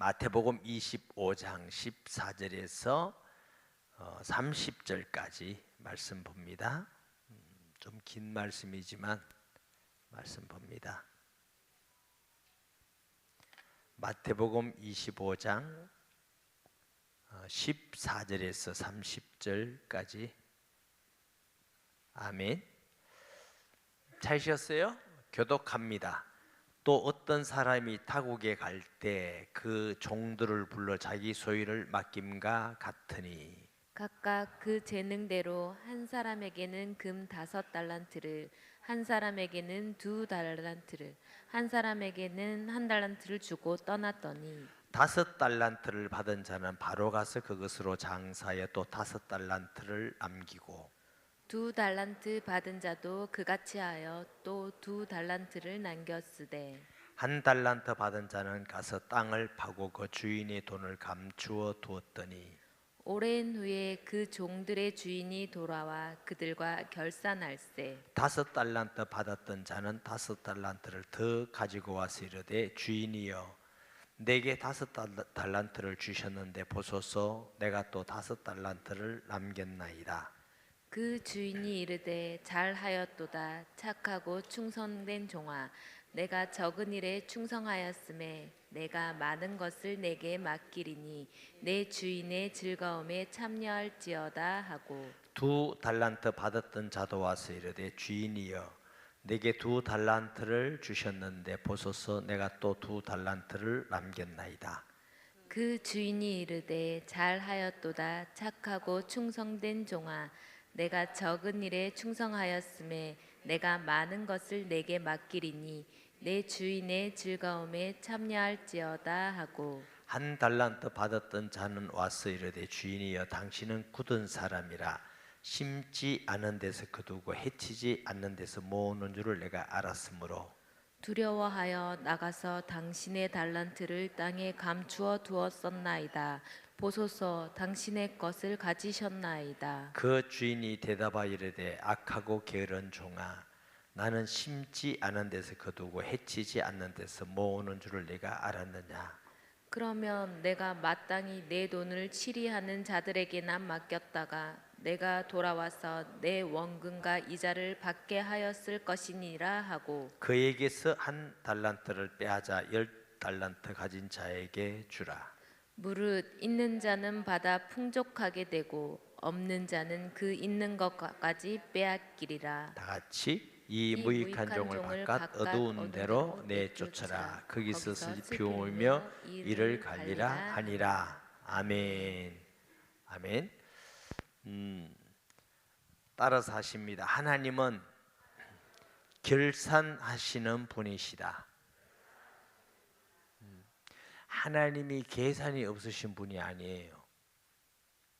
마태복음 25장 14절에서 30절까지 말씀 봅니다. 좀 긴 말씀이지만 말씀 봅니다. 마태복음 25장 14절에서 30절까지. 아멘. 잘 쉬었어요? 교독합니다. 또 어떤 사람이 타국에 갈 때 그 종들을 불러 자기 소유를 맡김과 같으니 각각 그 재능대로 한 사람에게는 금 5달란트를, 한 사람에게는 2달란트를, 한 사람에게는 1달란트를 주고 떠났더니 5달란트를 받은 자는 바로 가서 그것으로 장사하여 또 5달란트를 남기고 2달란트 받은 자도 그같이 하여 또 2달란트를 남겼으되 1달란트 받은 자는 가서 땅을 파고 그 주인의 돈을 감추어 두었더니 오랜 후에 그 종들의 주인이 돌아와 그들과 결산할세. 5달란트 받았던 자는 5달란트를 더 가지고 와서 이르되 주인이여 내게 5달란트를 주셨는데 보소서 내가 또 5달란트를 남겼나이다. 그 주인이 이르되 잘하였도다 착하고 충성된 종아 내가 적은 일에 충성하였음에 내가 많은 것을 내게 맡기리니 내 주인의 즐거움에 참여할지어다 하고 2달란트 받았던 자도 와서 이르되 주인이여 내게 2달란트를 주셨는데 보소서 내가 또 2달란트를 남겼나이다. 그 주인이 이르되 잘하였도다 착하고 충성된 종아 내가 적은 일에 충성하였음에 내가 많은 것을 내게 맡기리니 내 주인의 즐거움에 참여할지어다 하고 1달란트 받았던 자는 와서 이르되 주인이여 당신은 굳은 사람이라 심지 않은 데서 거두고 해치지 않는 데서 모으는 줄을 내가 알았으므로 두려워하여 나가서 당신의 달란트를 땅에 감추어 두었었나이다. 보소서 당신의 것을 가지셨나이다. 그 주인이 대답하여 이르되 악하고 게으른 종아 나는 심지 않은 데서 거두고 해치지 않는 데서 모으는 줄을 내가 알았느냐. 그러면 내가 마땅히 내 돈을 치리하는 자들에게나 맡겼다가 내가 돌아와서 내 원금과 이자를 받게 하였을 것이니라 하고 그에게서 1달란트를 빼앗아 10달란트 가진 자에게 주라. 무릇 있는 자는 받아 풍족하게 되고 없는 자는 그 있는 것까지 빼앗기리라. 다 같이 이 무익한 종을 바깥 어두운 데로 내쫓으라. 거기서 슬피 울며 이를 갈리라 하니라. 아멘. 아멘. 따라서 하십니다. 하나님은 결산하시는 분이시다. 하나님이 계산이 없으신 분이 아니에요.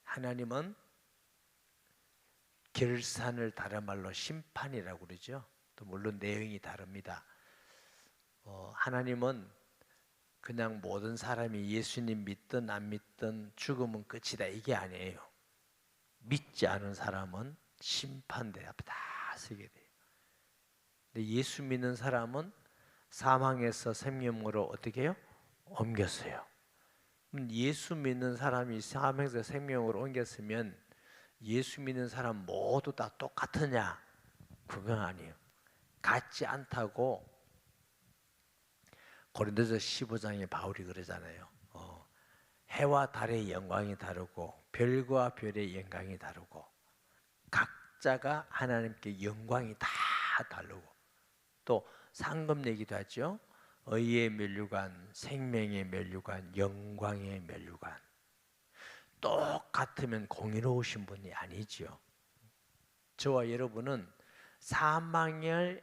하나님은 결산을 다른 말로 심판이라고 그러죠. 또 물론 내용이 다릅니다. 하나님은 그냥 모든 사람이 예수님 믿든 안 믿든 죽으면 끝이다 이게 아니에요. 믿지 않은 사람은 심판대 앞에 다 서게 돼요. 근데 예수 믿는 사람은 사망에서 생명으로 어떻게 해요? 옮겼어요. 예수 믿는 사람이 사망에서 생명으로 옮겼으면 예수 믿는 사람 모두 다 똑같으냐? 그건 아니에요. 같지 않다고 고린도서 15장에 바울이 그러잖아요. 해와 달의 영광이 다르고 별과 별의 영광이 다르고 각자가 하나님께 영광이 다 다르고 또 상급 얘기도 하죠. 의의 면류관, 생명의 면류관, 영광의 면류관. 똑같으면 공의로우신 분이 아니죠. 저와 여러분은 사망에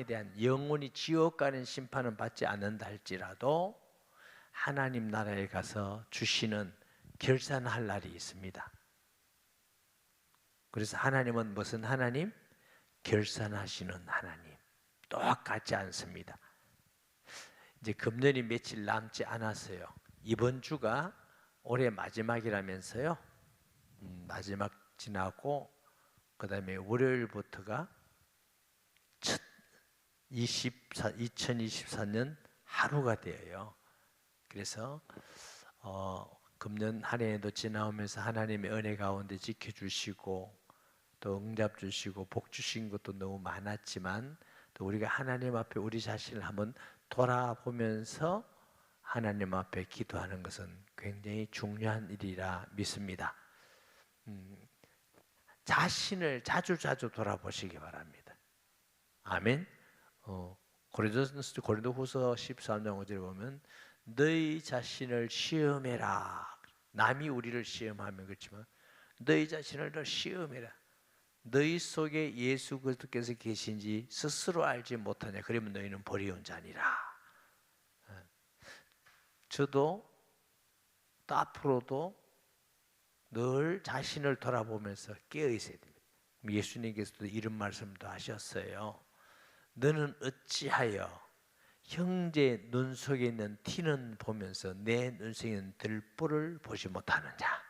대한 영원히 지옥 가는 심판은 받지 않는다 할지라도 하나님 나라에 가서 주시는 결산할 날이 있습니다. 그래서 하나님은 무슨 하나님? 결산하시는 하나님. 똑같지 않습니다. 이제 금년이 며칠 남지 않았어요. 이번 주가 올해 마지막이라면서요. 마지막 지나고 그 다음에 월요일부터가 2024년 하루가 되어요. 그래서 금년 한 해도 지나오면서 하나님의 은혜 가운데 지켜주시고 또 응답 주시고 복 주신 것도 너무 많았지만 또 우리가 하나님 앞에 우리 자신을 한번 돌아보면서 하나님 앞에 기도하는 것은 굉장히 중요한 일이라 믿습니다. 자신을 자주 돌아보시기 바랍니다. 아멘. 고린도후서 13장 5절에 보면 너희 자신을 시험해라. 남이 우리를 시험하면 그렇지만 너희 자신을 더 시험해라. 너희 속에 예수 그리스도께서 계신지 스스로 알지 못하냐. 그러면 너희는 버리운 자니라. 저도 또 앞으로도 늘 자신을 돌아보면서 깨어 있어야 됩니다. 예수님께서도 이런 말씀도 하셨어요. 너는 어찌하여 형제 눈 속에 있는 티는 보면서 내 눈 속에 있는 들보를 보지 못하느냐.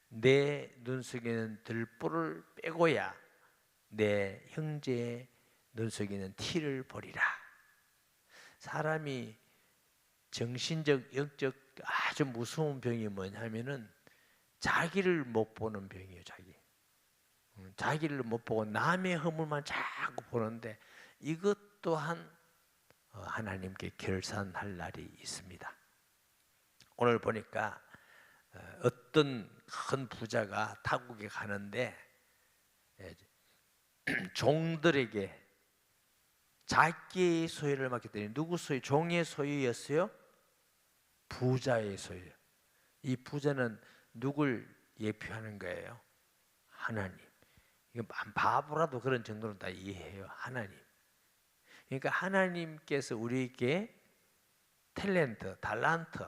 내 눈 속에 있는 들보를 빼고야 내 형제의 눈 속에 있는 티를 보리라. 사람이 정신적, 영적 아주 무서운 병이 뭐냐면은 자기를 못 보는 병이에요. 자기를 못 보고 남의 허물만 자꾸 보는데 이것 또한 하나님께 결산할 날이 있습니다. 오늘 보니까 어떤 큰 부자가 타국에 가는데 종들에게 자기의 소유를 맡겼더니 누구 소유? 종의 소유였어요? 부자의 소유. 이 부자는 누굴 예표하는 거예요? 하나님. 이거 바보라도 그런 정도로 다 이해해요. 하나님. 그러니까 하나님께서 우리에게 탤런트, 달란트,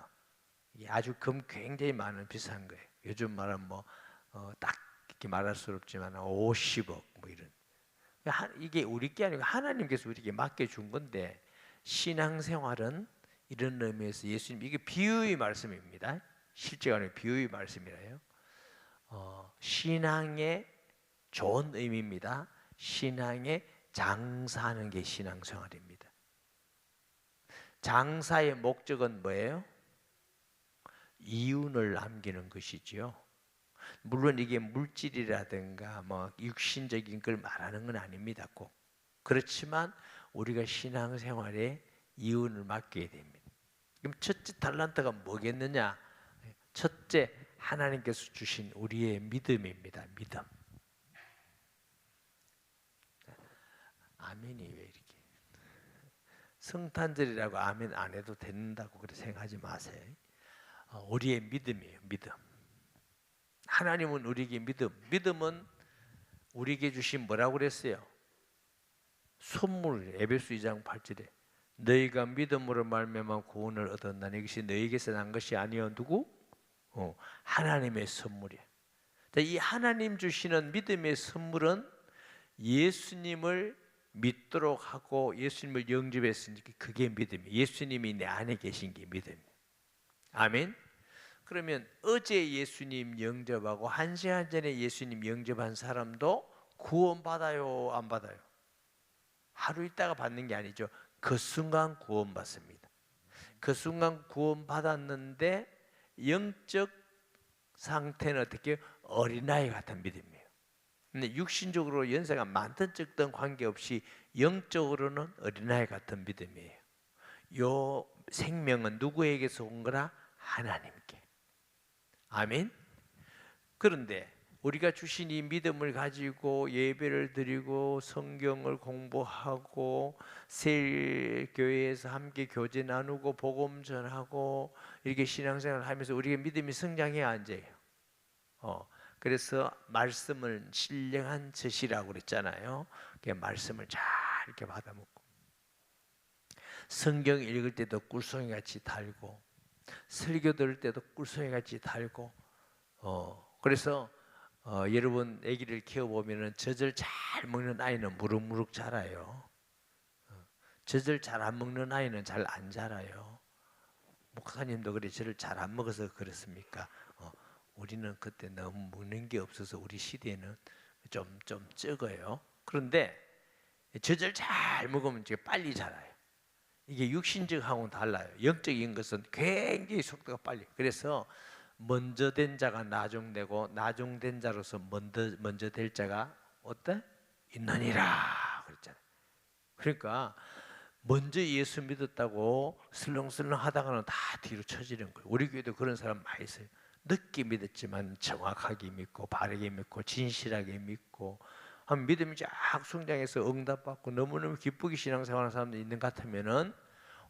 아주 굉장히 많은 비싼 거예요. 요즘 말하면 딱 이렇게 말할 수 없지만 50억 뭐 이런. 이게 우리 게 아니고 하나님께서 우리에게 맡겨준 건데 신앙생활은 이런 의미에서 예수님 이게 비유의 말씀입니다. 실제가 아니고 비유의 말씀이라요. 신앙의 좋은 의미입니다. 신앙에 장사하는 게 신앙생활입니다. 장사의 목적은 뭐예요? 이윤을 남기는 것이지요. 물론 이게 물질이라든가 육신적인 걸 말하는 건 아닙니다. 꼭. 그렇지만 우리가 신앙생활에 이윤을 맡겨야 됩니다. 그럼 첫째 달란트가 뭐겠느냐? 첫째 하나님께서 주신 우리의 믿음입니다. 믿음. 아멘이 왜 이렇게 성탄절이라고 아멘 안 해도 된다고 그렇게 생각하지 마세요. 우리의 믿음이에요. 믿음. 하나님은 우리에게 믿음은 우리에게 주신 뭐라고 그랬어요? 선물. 에베소 2장 8절에 너희가 믿음으로 말미암아 구원을 얻었나니 이것이 너희에게서 난 것이 아니요 누구? 하나님의 선물이에요. 이 하나님 주시는 믿음의 선물은 예수님을 믿도록 하고 예수님을 영접했으니까 그게 믿음이에요. 예수님이 내 안에 계신 게 믿음이에요. 아멘. 그러면 어제 예수님 영접하고 1시간 전에 예수님 영접한 사람도 구원받아요? 안 받아요? 하루 있다가 받는 게 아니죠. 그 순간 구원받습니다. 그 순간 구원받았는데 영적 상태는 어떻게? 어린아이 같은 믿음이에요. 근데 육신적으로 연세가 많든 적든 관계없이 영적으로는 어린아이 같은 믿음이에요. 요 생명은 누구에게서 온 거라? 하나님께. 아멘. 그런데 우리가 주신 이 믿음을 가지고 예배를 드리고 성경을 공부하고 새 교회에서 함께 교제 나누고 복음 전하고 이렇게 신앙생활을 하면서 우리가 믿음이 성장해야 안 돼요. 그래서 말씀을 신령한 젖이라고 그랬잖아요. 말씀을 잘 이렇게 받아먹고 성경 읽을 때도 꿀송이 같이 달고 설교 들을 때도 꿀송이 같이 달고 그래서 여러분 아기를 키워보면 젖을 잘 먹는 아이는 무럭무럭 자라요. 젖을 잘 안 먹는 아이는 잘 안 자라요. 목사님도 그래 젖을 잘 안 먹어서 그렇습니까? 우리는 그때 너무 먹는 게 없어서 우리 시대에는 좀 적어요. 그런데 젖을 잘 먹으면 이제 빨리 자라요. 이게 육신적하고는 달라요. 영적인 것은 굉장히 속도가 빨리. 그래서 먼저 된 자가 나중되고 나중된 자로서 먼저 될 자가 어때? 있느니라 그랬잖아요. 그러니까 먼저 예수 믿었다고 슬렁슬렁 하다가는 다 뒤로 쳐지는 거예요. 우리 교회도 그런 사람 많이 있어요. 늦게 믿었지만 정확하게 믿고 바르게 믿고 진실하게 믿고 한 믿음이 쫙 성장해서 응답받고 너무너무 기쁘게 신앙생활하는 사람도 있는 것 같으면은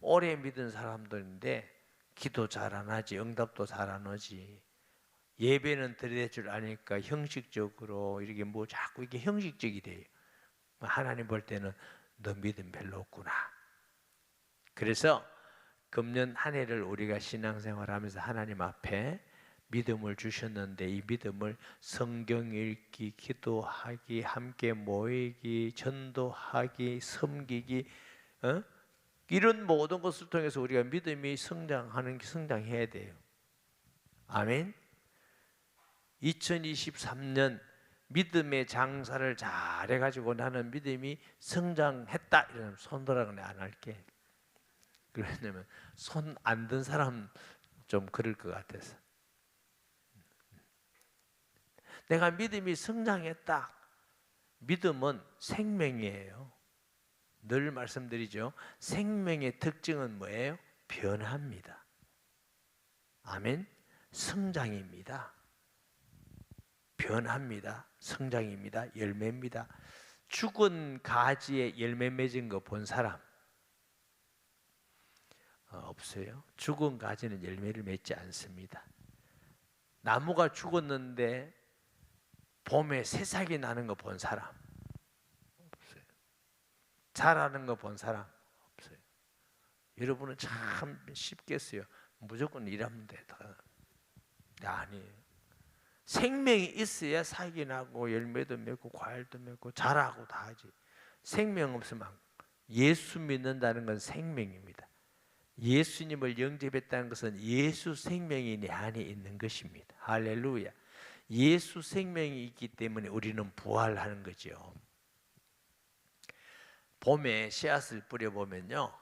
오래 믿은 사람들인데 기도 잘 안 하지, 응답도 잘 안 하지, 예배는 드릴 줄 아니까 형식적으로 이렇게 뭐 자꾸 이게 형식적이 돼요. 하나님 볼 때는 너 믿음 별로 없구나. 그래서 금년 한 해를 우리가 신앙생활하면서 하나님 앞에 믿음을 주셨는데 이 믿음을 성경 읽기, 기도하기, 함께 모이기, 전도하기, 섬기기, 이런 모든 것을 통해서 우리가 믿음이 성장해야 돼요. 아멘. 2023년 믿음의 장사를 잘 해가지고 나는 믿음이 성장했다 이러면 손들어 그래 안 할게. 그러냐면 손 안 든 사람 좀 그럴 것 같아서. 내가 믿음이 성장했다. 믿음은 생명이에요. 늘 말씀드리죠. 생명의 특징은 뭐예요? 변합니다. 아멘. 성장입니다. 변합니다. 성장입니다. 열매입니다. 죽은 가지에 열매 맺은 거 본 사람 없어요? 죽은 가지는 열매를 맺지 않습니다. 나무가 죽었는데 봄에 새싹이 나는 거 본 사람 없어요. 자라는 거 본 사람 없어요. 여러분은 참 쉽겠어요. 무조건 일하면 돼. 아니에요. 생명이 있어야 살기 나고 열매도 맺고 과일도 맺고 자라고 다 하지. 생명 없으면 예수 믿는다는 건 생명입니다. 예수님을 영접했다는 것은 예수 생명이 내 안에 있는 것입니다. 할렐루야. 예수 생명이 있기 때문에 우리는 부활하는 거죠. 봄에 씨앗을 뿌려보면요,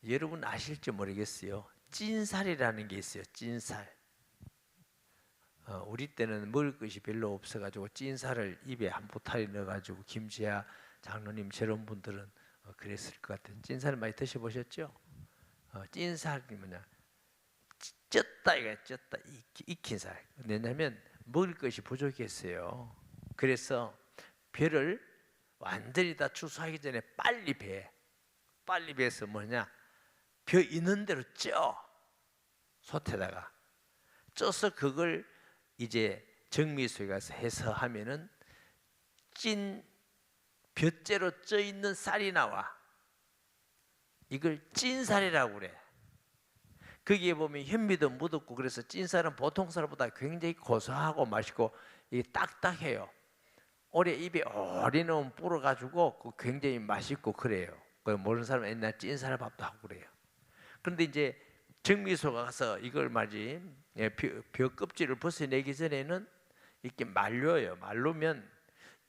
여러분 아실지 모르겠어요. 찐살이라는 게 있어요. 찐살. 우리 때는 먹을 것이 별로 없어가지고 찐살을 입에 한 보따리 넣어가지고 김지아 장로님 저런 분들은 그랬을 것 같아요. 찐살 많이 드셔보셨죠? 찐살이 뭐냐? 쪘다 이거 쪘다 익힌 살. 왜냐하면 먹을 것이 부족했어요. 그래서 벼를 완전히 다 추수하기 전에 빨리 베. 빨리 베서 뭐냐? 벼 있는 대로 쪄. 솥에다가 쪄서 그걸 이제 정미소에 가서 해서 하면은 찐 벼째로 쪄 있는 쌀이 나와. 이걸 찐살이라고 그래. 거기에 보면 현미도 묻었고 그래서 찐살은 보통 쌀보다 굉장히 고소하고 맛있고 이게 딱딱해요. 오래 입에 오래 넣으면 불어가지고 굉장히 맛있고 그래요. 모르는 사람은 옛날 찐살밥도 하고 그래요. 그런데 이제 정미소가 가서 이걸 말이지 벼 껍질을 벗어내기 전에는 이렇게 말려요. 말르면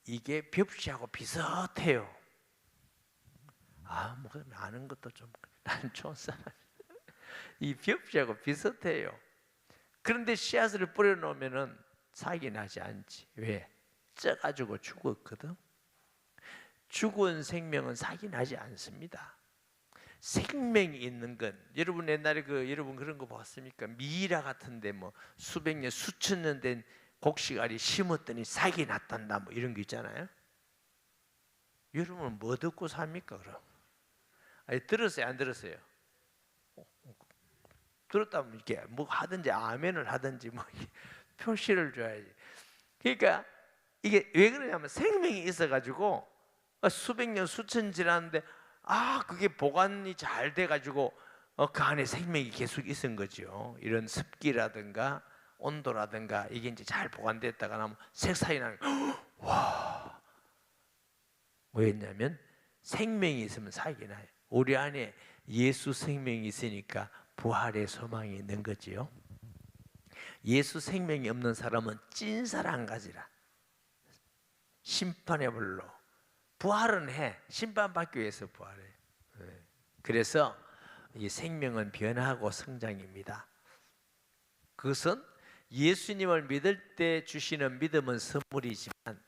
이게 벽시하고 비슷해요. 뭐 아는 것도 좀 나는 좋은 사람. 이 벽시하고 비슷해요. 그런데 씨앗을 뿌려놓으면은 사기 나지 않지. 왜? 쪄가지고 죽었거든. 죽은 생명은 사기 나지 않습니다. 생명이 있는 건 여러분 옛날에 여러분 그런 거 봤습니까? 미이라 같은데 뭐 수백 년 수천 년 된 곡식알이 심었더니 사기 났단다 뭐 이런 거 있잖아요. 여러분은 뭐 듣고 삽니까 그럼? 아니 들었어요 안 들었어요? 들었다면 이렇게 뭐 하든지 아멘을 하든지 뭐 표시를 줘야지. 그러니까 이게 왜 그러냐면 생명이 있어가지고 수백 년 수천 지났는데 그게 보관이 잘 돼가지고 그 안에 생명이 계속 있은 거죠. 이런 습기라든가 온도라든가 이게 이제 잘 보관됐다가 나면 색살이 나는 와 뭐였냐면 생명이 있으면 살기 나요. 우리 안에 예수 생명이 있으니까 부활의 소망이 있는 거지요. 예수 생명이 없는 사람은 찐살 한 가지라. 심판의 불로 부활은 해. 심판받기 위해서 부활해. 그래서 이 생명은 변화하고 성장입니다. 그것은 예수님을 믿을 때 주시는 믿음은 선물이지만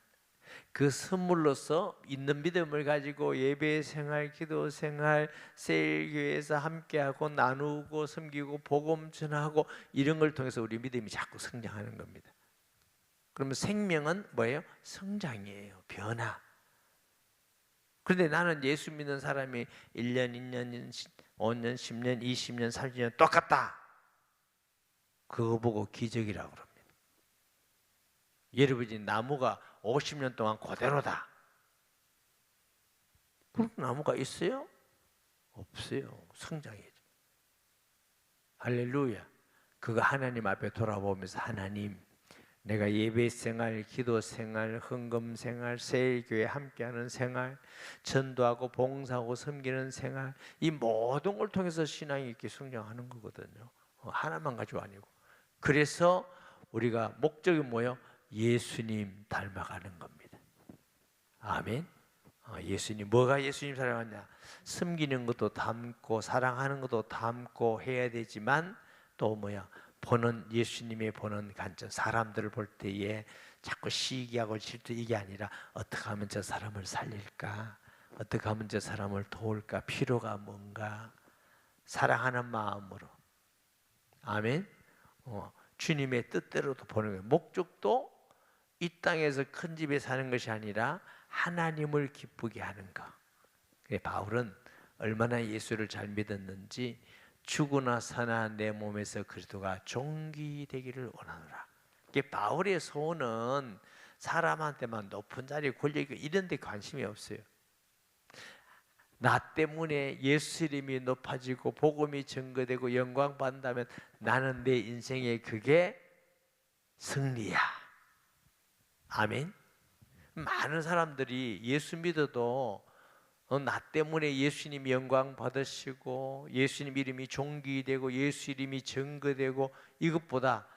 그 선물로서 있는 믿음을 가지고 예배 생활, 기도 생활, 세일교회에서 함께하고 나누고 섬기고 복음 전하고 이런 걸 통해서 우리 믿음이 자꾸 성장하는 겁니다. 그러면 생명은 뭐예요? 성장이에요. 변화. 그런데 나는 예수 믿는 사람이 1년, 2년, 5년, 10년, 20년, 30년 똑같다. 그거 보고 기적이라고 그럽니다. 여러분이 나무가 50년 동안 그대로다. 그런 나무가 있어요? 없어요. 성장이죠. 할렐루야. 그거 하나님 앞에 돌아보면서 하나님, 내가 예배 생활, 기도 생활, 헌금 생활, 세일교회 함께하는 생활, 전도하고 봉사하고 섬기는 생활, 이 모든 걸 통해서 신앙이 이렇게 성장하는 거거든요. 하나만 가지고 아니고. 그래서 우리가 목적이 뭐예요? 예수님 닮아가는 겁니다. 아멘. 예수님, 뭐가 예수님 사랑하냐? 섬기는 것도 담고 사랑하는 것도 담고 해야 되지만 또 뭐야? 예수님의 보는 관점, 사람들을 볼 때에 자꾸 시기하고 질투 이게 아니라 어떻게 하면 저 사람을 살릴까? 어떻게 하면 저 사람을 도울까? 필요가 뭔가? 사랑하는 마음으로. 아멘. 주님의 뜻대로도 보는 거예요. 목적도 이 땅에서 큰 집에 사는 것이 아니라 하나님을 기쁘게 하는 것. 바울은 얼마나 예수를 잘 믿었는지 죽으나 사나 내 몸에서 그리스도가 존귀되기를 원하노라. 바울의 소원은 사람한테만 높은 자리, 권력 이런 데 관심이 없어요. 나 때문에 예수 이름이 높아지고 복음이 증거되고 영광 받는다면 나는 내 인생에 그게 승리야. 아멘. 많은 사람들이 예수 믿어도 나 때문에 예수님 영광 받으시고 예수님 이름이 존귀되고 예수 이름이 증거되고 이것보다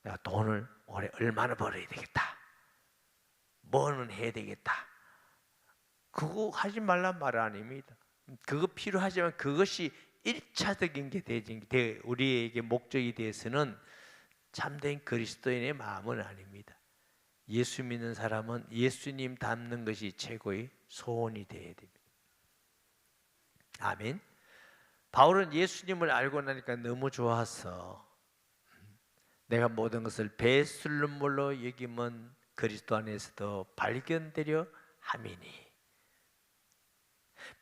내가 돈을 올해 얼마나 벌어야 되겠다, 뭐는 해야 되겠다, 그거 하지 말란 말 아닙니다. 그거 필요하지만 그것이 1차적인 게 우리에게 목적이 되어서는 참된 그리스도인의 마음은 아닙니다. 예수 믿는 사람은 예수님 닮는 것이 최고의 소원이 되어야 됩니다. 아멘. 바울은 예수님을 알고 나니까 너무 좋아서 내가 모든 것을 배설물로 여김은 그리스도 안에서도 발견되려 함이니.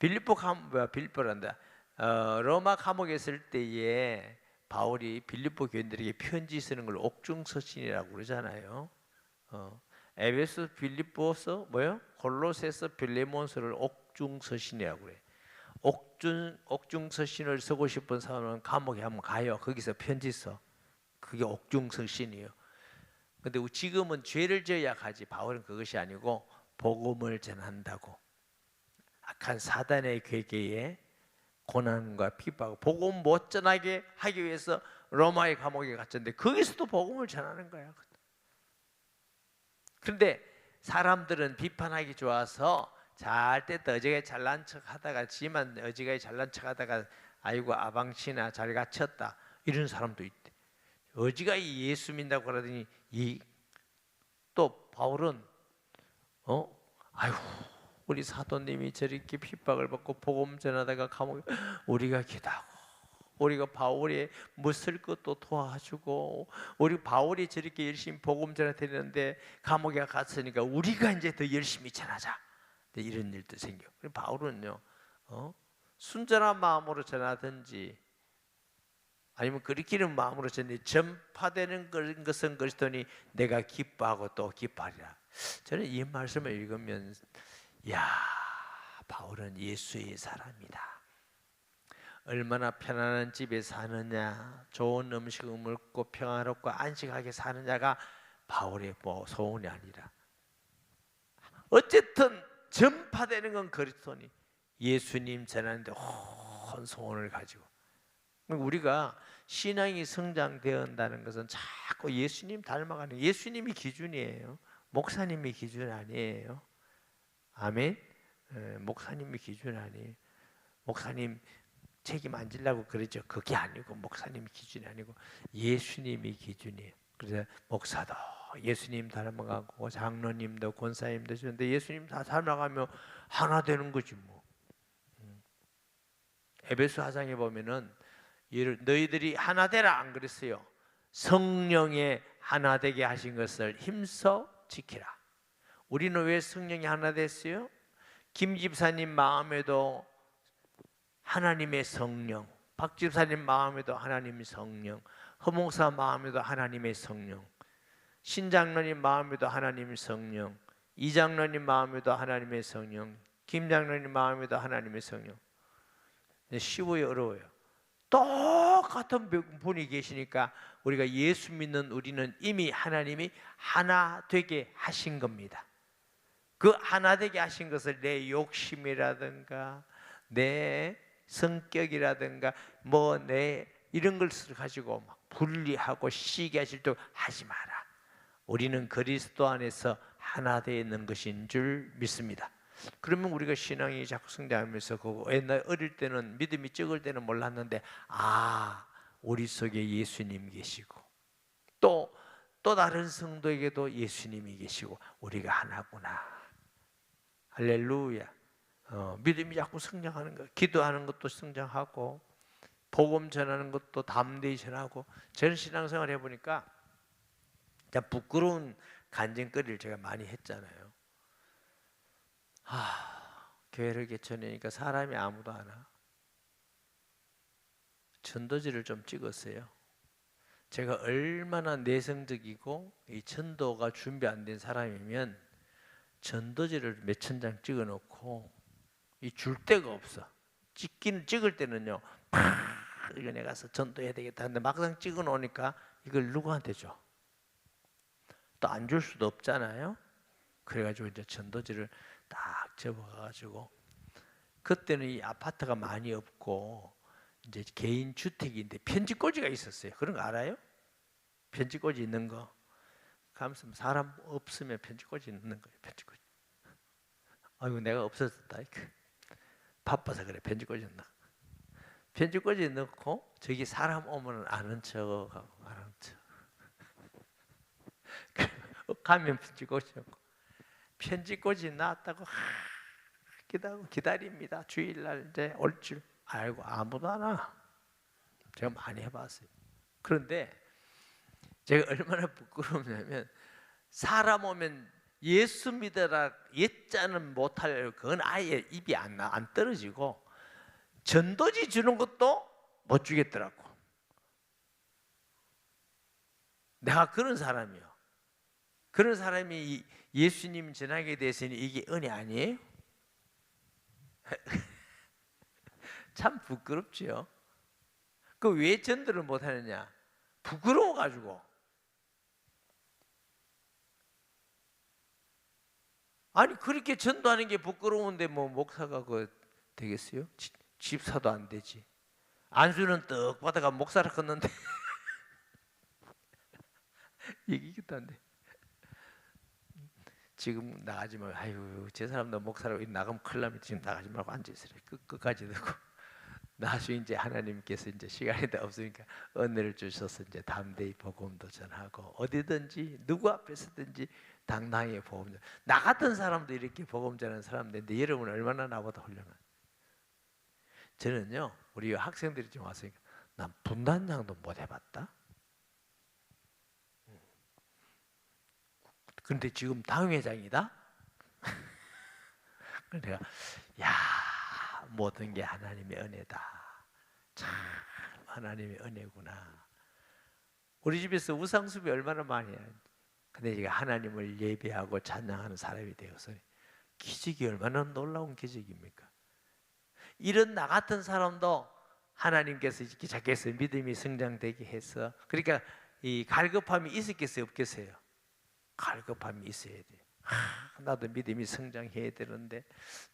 빌립보란다. 로마 감옥에 있을 때에 바울이 빌립보 교인들에게 편지 쓰는 걸 옥중서신이라고 그러잖아요. 에베소, 빌립보서, 골로새서, 빌레몬서를 옥중서신이라고 그래. 옥중서신을 쓰고 싶은 사람은 감옥에 한번 가요. 거기서 편지 써. 그게 옥중서신이에요. 근데 지금은 죄를 지어야 가지. 바울은 그것이 아니고 복음을 전한다고. 악한 사단의 괴계에 고난과 핍박, 복음 못 전하게 하기 위해서 로마의 감옥에 갇혔는데 거기서도 복음을 전하는 거야. 그런데 사람들은 비판하기 좋아서 잘 때 어지간히 잘난 척하다가 지만 어지간히 잘난 척하다가 아이고 아방치나 잘 갇혔다 이런 사람도 있대. 어지간히 예수 믿는다고 그러더니 또 바울은 아이고 우리 사도님이 저렇게 핍박을 받고 복음 전하다가 감옥에 우리가 기도하고 우리가 바울의 못쓸 것도 도와주고 우리 바울이 저렇게 열심히 복음 전하되는데 감옥에 갔으니까 우리가 이제 더 열심히 전하자. 이런 일도 생겨. 바울은요, 순전한 마음으로 전하든지 아니면 그리키는 마음으로 전해 전파되는 것은 그리스도니 내가 기뻐하고 또 기뻐하리라. 저는 이 말씀을 읽으면 야, 바울은 예수의 사람이다. 얼마나 편안한 집에 사느냐, 좋은 음식을 먹고 평화롭고 안식하게 사는 자가 바울의 소원이 아니라 어쨌든 전파되는 건 그리스도니 예수님 전하는데 온 소원을 가지고 우리가 신앙이 성장되었다는 것은 자꾸 예수님 닮아가는 예수님이 기준이에요. 목사님이 기준 아니에요. 아멘. 목사님이 기준 아니에요. 목사님 책임 안 지려고 그러죠. 그게 아니고 목사님 기준이 아니고 예수님이 기준이에요. 그래서 목사도 예수님 닮아가고 장로님도 권사님도 있는데 예수님 다 닮아가면 하나 되는 거지 뭐. 에베소 4장에 보면은 너희들이 하나 되라 안 그랬어요. 성령의 하나 되게 하신 것을 힘써 지키라. 우리는 왜 성령이 하나 됐어요? 김 집사님 마음에도 하나님의 성령, 박 집사님 마음에도 하나님의 성령, 허 목사 마음에도 하나님의 성령, 신장로님 마음에도 하나님의 성령, 이장로님 마음에도 하나님의 성령, 김장로님 마음에도 하나님의 성령. 쉬워요, 어려워요? 똑같은 분이 계시니까 우리가 예수 믿는 우리는 이미 하나님이 하나 되게 하신 겁니다. 그 하나 되게 하신 것을 내 욕심이라든가 내 성격이라든가 뭐 내 이런 것을 가지고 막 분리하고 시기하실 때 하지 마라. 우리는 그리스도 안에서 하나 되어 있는 것인 줄 믿습니다. 그러면 우리가 신앙이 자꾸 성장하면서 그거 옛날 어릴 때는 믿음이 적을 때는 몰랐는데 우리 속에 예수님 계시고 또 다른 성도에게도 예수님이 계시고 우리가 하나구나. 할렐루야. 믿음이 자꾸 성장하는 거예요. 기도하는 것도 성장하고 복음 전하는 것도 담대히 전하고. 저는 신앙생활 해보니까 부끄러운 간증거리를 제가 많이 했잖아요. 교회를 개천하니까 사람이 아무도 안 와. 전도지를 좀 찍었어요. 제가 얼마나 내성적이고 이 전도가 준비 안 된 사람이면 전도지를 몇천 장 찍어놓고 이 줄 데가 없어. 찍을 때는요, 이거 내가 가서 전도해야 되겠다 하는데 막상 찍어 놓으니까 이걸 누구한테 줘? 또 안 줄 수도 없잖아요. 그래가지고 이제 전도지를 딱 접어가지고 그때는 이 아파트가 많이 없고 이제 개인 주택인데 편지꽂이가 있었어요. 그런 거 알아요? 편지꽂이 있는 거. 가면서 사람 없으면 편지꽂이 넣는 거예요. 편지꽂이. 아이고 내가 없어졌다. 바빠서 그래. 편지꽂이 넣나. 편지꽂이 넣고 저기 사람 오면 아는 척하고 아는 척. 가면 편지꽂이였고 편지꽂이 나왔다고 기다립니다. 주일날 이제 올 줄 알고 아무도 안 와. 제가 많이 해봤어요. 그런데 제가 얼마나 부끄럽냐면 사람 오면 예수 믿어라 예자는 못할 그건 아예 입이 안 떨어지고 전도지 주는 것도 못 주겠더라고. 내가 그런 사람이요. 그런 사람이 예수님 전하게 되시니 이게 은혜 아니에요? 참 부끄럽지요. 그 왜 전도를 못 하느냐? 부끄러워가지고. 아니 그렇게 전도하는 게 부끄러운데 뭐 목사가 되겠어요? 집사도 안 되지. 안수는 떡 받아가 목사를 컸는데 얘기도 안 돼. 지금 나가지 말고 아유 제 사람도 목사라고 나가면 큰일 납니다. 지금 나가지 말고 앉아있으래. 끝까지 듣고 나중에 이제 하나님께서 이제 시간이 다 없으니까 은혜를 주셔서 이제 담대히 복음도 전하고 어디든지 누구 앞에서든지 당당히 복음 전. 나 같은 사람도 이렇게 복음 전하는 사람인데 여러분 얼마나 나보다 훌륭한. 저는요 우리 학생들이 좀 왔으니까 난 분단장도 못 해봤다. 근데 지금 당회장이다. 내가 모든 게 하나님의 은혜다. 참 하나님의 은혜구나. 우리 집에서 우상숭배 얼마나 많이 해요. 근데 제가 하나님을 예배하고 찬양하는 사람이 되어서 기적이 얼마나 놀라운 기적입니까? 이런 나 같은 사람도 하나님께서 이렇게 자기에서 믿음이 성장되게 해서 그러니까 이 갈급함이 있었겠어요, 없겠어요? 갈급함이 있어야 돼요. 나도 믿음이 성장해야 되는데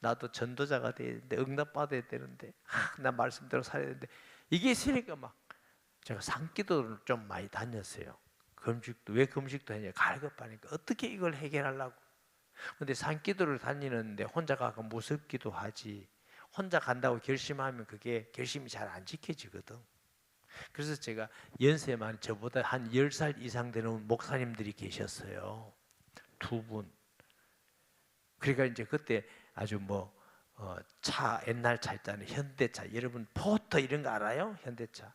나도 전도자가 돼야 되는데 응답받아야 되는데 나 말씀대로 살아야 되는데 이게 있으니까 막 제가 산기도를 좀 많이 다녔어요. 왜 금식도 하냐? 갈급하니까 어떻게 이걸 해결하려고. 근데 산기도를 다니는데 혼자 가고 무섭기도 하지 혼자 간다고 결심하면 그게 결심이 잘 안 지켜지거든. 그래서 제가 연세 많은 저보다 한 10살 이상 되는 목사님들이 계셨어요. 두 분. 그러니까 이제 그때 아주 차, 옛날 차 있잖아요. 현대차. 여러분 포터 이런 거 알아요? 현대차.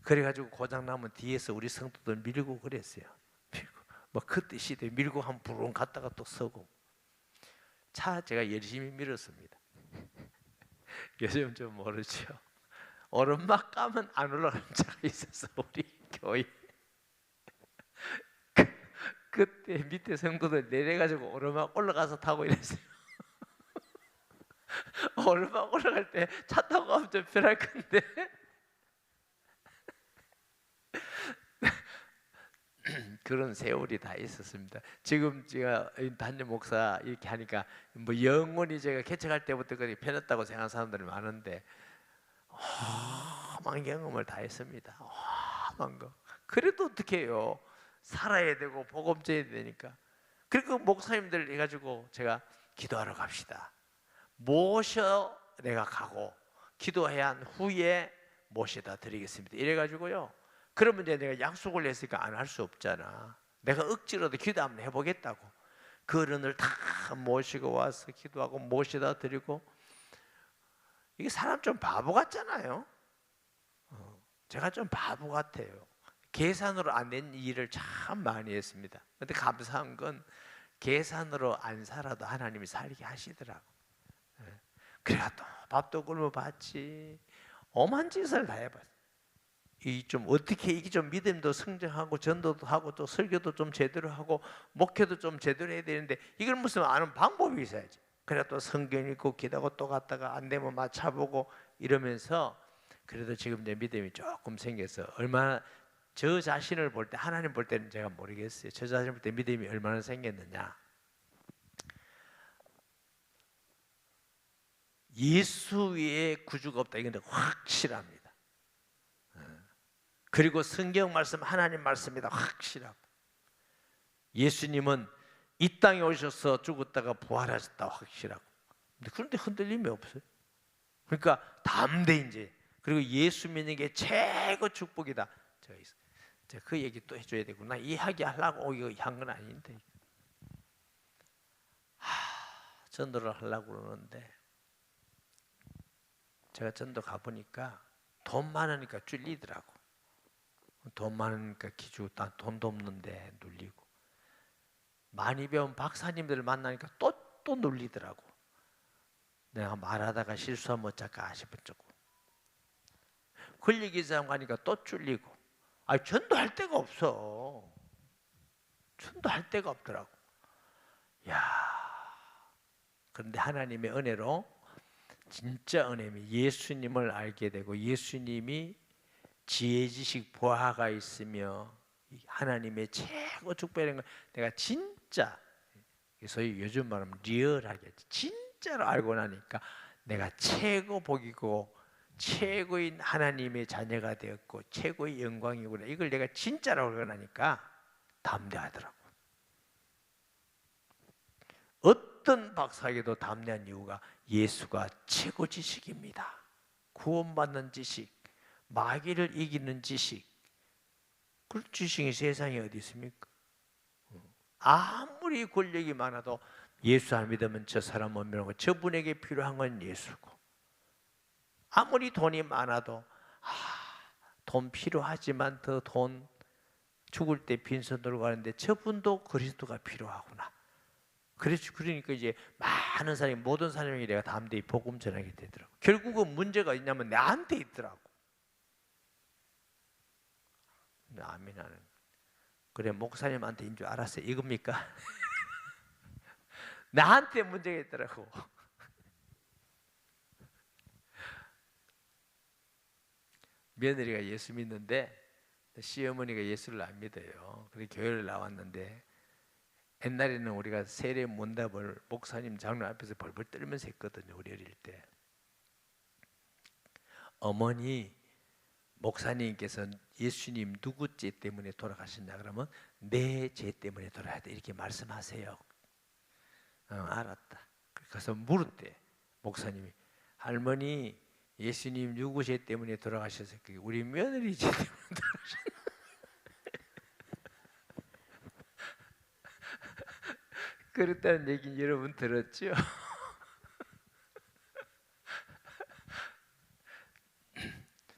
그래가지고 고장 나면 뒤에서 우리 성도들 밀고 그랬어요. 밀고 그때 시대에 밀고 한 부릉 갔다가 또 서고. 차 제가 열심히 밀었습니다. 요즘 좀 모르죠. 오르막 가면 안 올라가는 차가 있었어 우리 교회. 그때 밑에 성도들 내려가지고 오르막 올라가서 타고 이랬어요. 오르막 올라갈 때 차 타고 가면 좀 편할 건데. 그런 세월이 다 있었습니다. 지금 제가 담임 목사 이렇게 하니까 영원히 제가 개척할 때부터 그렇게 편했다고 생각하는 사람들이 많은데 험한 경험을 다 했습니다. 험한 거. 그래도 어떻게 해요? 살아야 되고 복음 전해야 되니까. 그리고 목사님들 해가지고 제가 기도하러 갑시다. 모셔 내가 가고 기도해야 한 후에 모셔다 드리겠습니다. 이래가지고요. 그러면 이제 내가 약속을 했으니까 안 할 수 없잖아. 내가 억지로도 기도 한번 해보겠다고. 그 어른을 다 모시고 와서 기도하고 모셔다 드리고. 이게 사람 좀 바보 같잖아요. 제가 좀 바보 같아요. 계산으로 안 된 일을 참 많이 했습니다. 근데 감사한 건 계산으로 안 살아도 하나님이 살게 하시더라고. 그래가 또 밥도 굶어 봤지. 엄한 짓을 다 해봤어. 이 좀 어떻게 이게 좀 믿음도 성장하고 전도도 하고 또 설교도 좀 제대로 하고 목회도 좀 제대로 해야 되는데 이걸 무슨 아는 방법이 있어야지. 그래 또 성경 읽고 기도하고 또 갔다가 안 되면 맞춰보고 이러면서 그래도 지금 내 믿음이 조금 생겨서 얼마나 저 자신을 볼 때 하나님 볼 때는 제가 모르겠어요. 저 자신을 볼 때 믿음이 얼마나 생겼느냐. 예수 외에 구주가 없다. 이건 확실합니다. 그리고 성경 말씀 하나님 말씀이다. 확실하고 예수님은 이 땅에 오셔서 죽었다가 부활하셨다. 확실하고 그런데 흔들림이 없어요. 그러니까 담대 이제 그리고 예수 믿는 게 최고 축복이다. 제가 그 얘기 또 해줘야 되구나. 이야기하려고 이거 한 건 아닌데 전도를 하려고 그러는데 제가 전도 가보니까 돈 많으니까 찔리더라고. 돈 많으니까 기주 돈도 없는데 눌리고 많이 배운 박사님들을 만나니까 또 눌리더라고. 내가 말하다가 실수하면 어쩔까 싶은 쪽고 권리기사람 가니까 또 쫄리고 전도할 데가 없어. 전도할 데가 없더라고. 야, 그런데 하나님의 은혜로 진짜 은혜미 예수님을 알게 되고 예수님이 지혜 지식 보화가 있으며 하나님의 최고 축복이라는 걸 내가 진짜 소위 요즘 말하면 리얼하게 진짜로 알고 나니까 내가 최고 복이고 최고인 하나님의 자녀가 되었고 최고의 영광이구나. 이걸 내가 진짜로 알고 나니까 담대하더라고. 어떤 박사에게도 담대한 이유가 예수가 최고 지식입니다. 구원받는 지식, 마귀를 이기는 지식. 그런 지식이 세상에 어디 있습니까? 아무리 권력이 많아도 예수 안 믿으면 저 사람 못 믿는 거. 저분에게 필요한 건 예수고. 아무리 돈이 많아도 돈 필요하지만 더 돈 죽을 때 빈손으로 가는데 저분도 그리스도가 필요하구나. 그러니까 이제 많은 사람이 모든 사람에게 내가 담대히 복음 전하게 되더라고. 결국은 문제가 있냐면 나한테 있더라고. 아멘 하는. 그래 목사님한테인 줄 알았어요. 이겁니까? 나한테 문제가 있더라고. 며느리가 예수 믿는데 시어머니가 예수를 안 믿어요. 그래서 교회를 나왔는데 옛날에는 우리가 세례 문답을 목사님 장로 앞에서 벌벌 떨면서 했거든요. 우리 어릴 때. 어머니 목사님께서 예수님 누구 죄 때문에 돌아가셨냐 그러면 내 죄 때문에 돌아야 돼 이렇게 말씀하세요. 알았다. 그래서 물었대. 목사님이 할머니 예수님 누구시 때문에 돌아가셨어요? 그게 우리 며느리지 때문에 돌아가셨어요. 그렇다는 얘기 여러분 들었죠?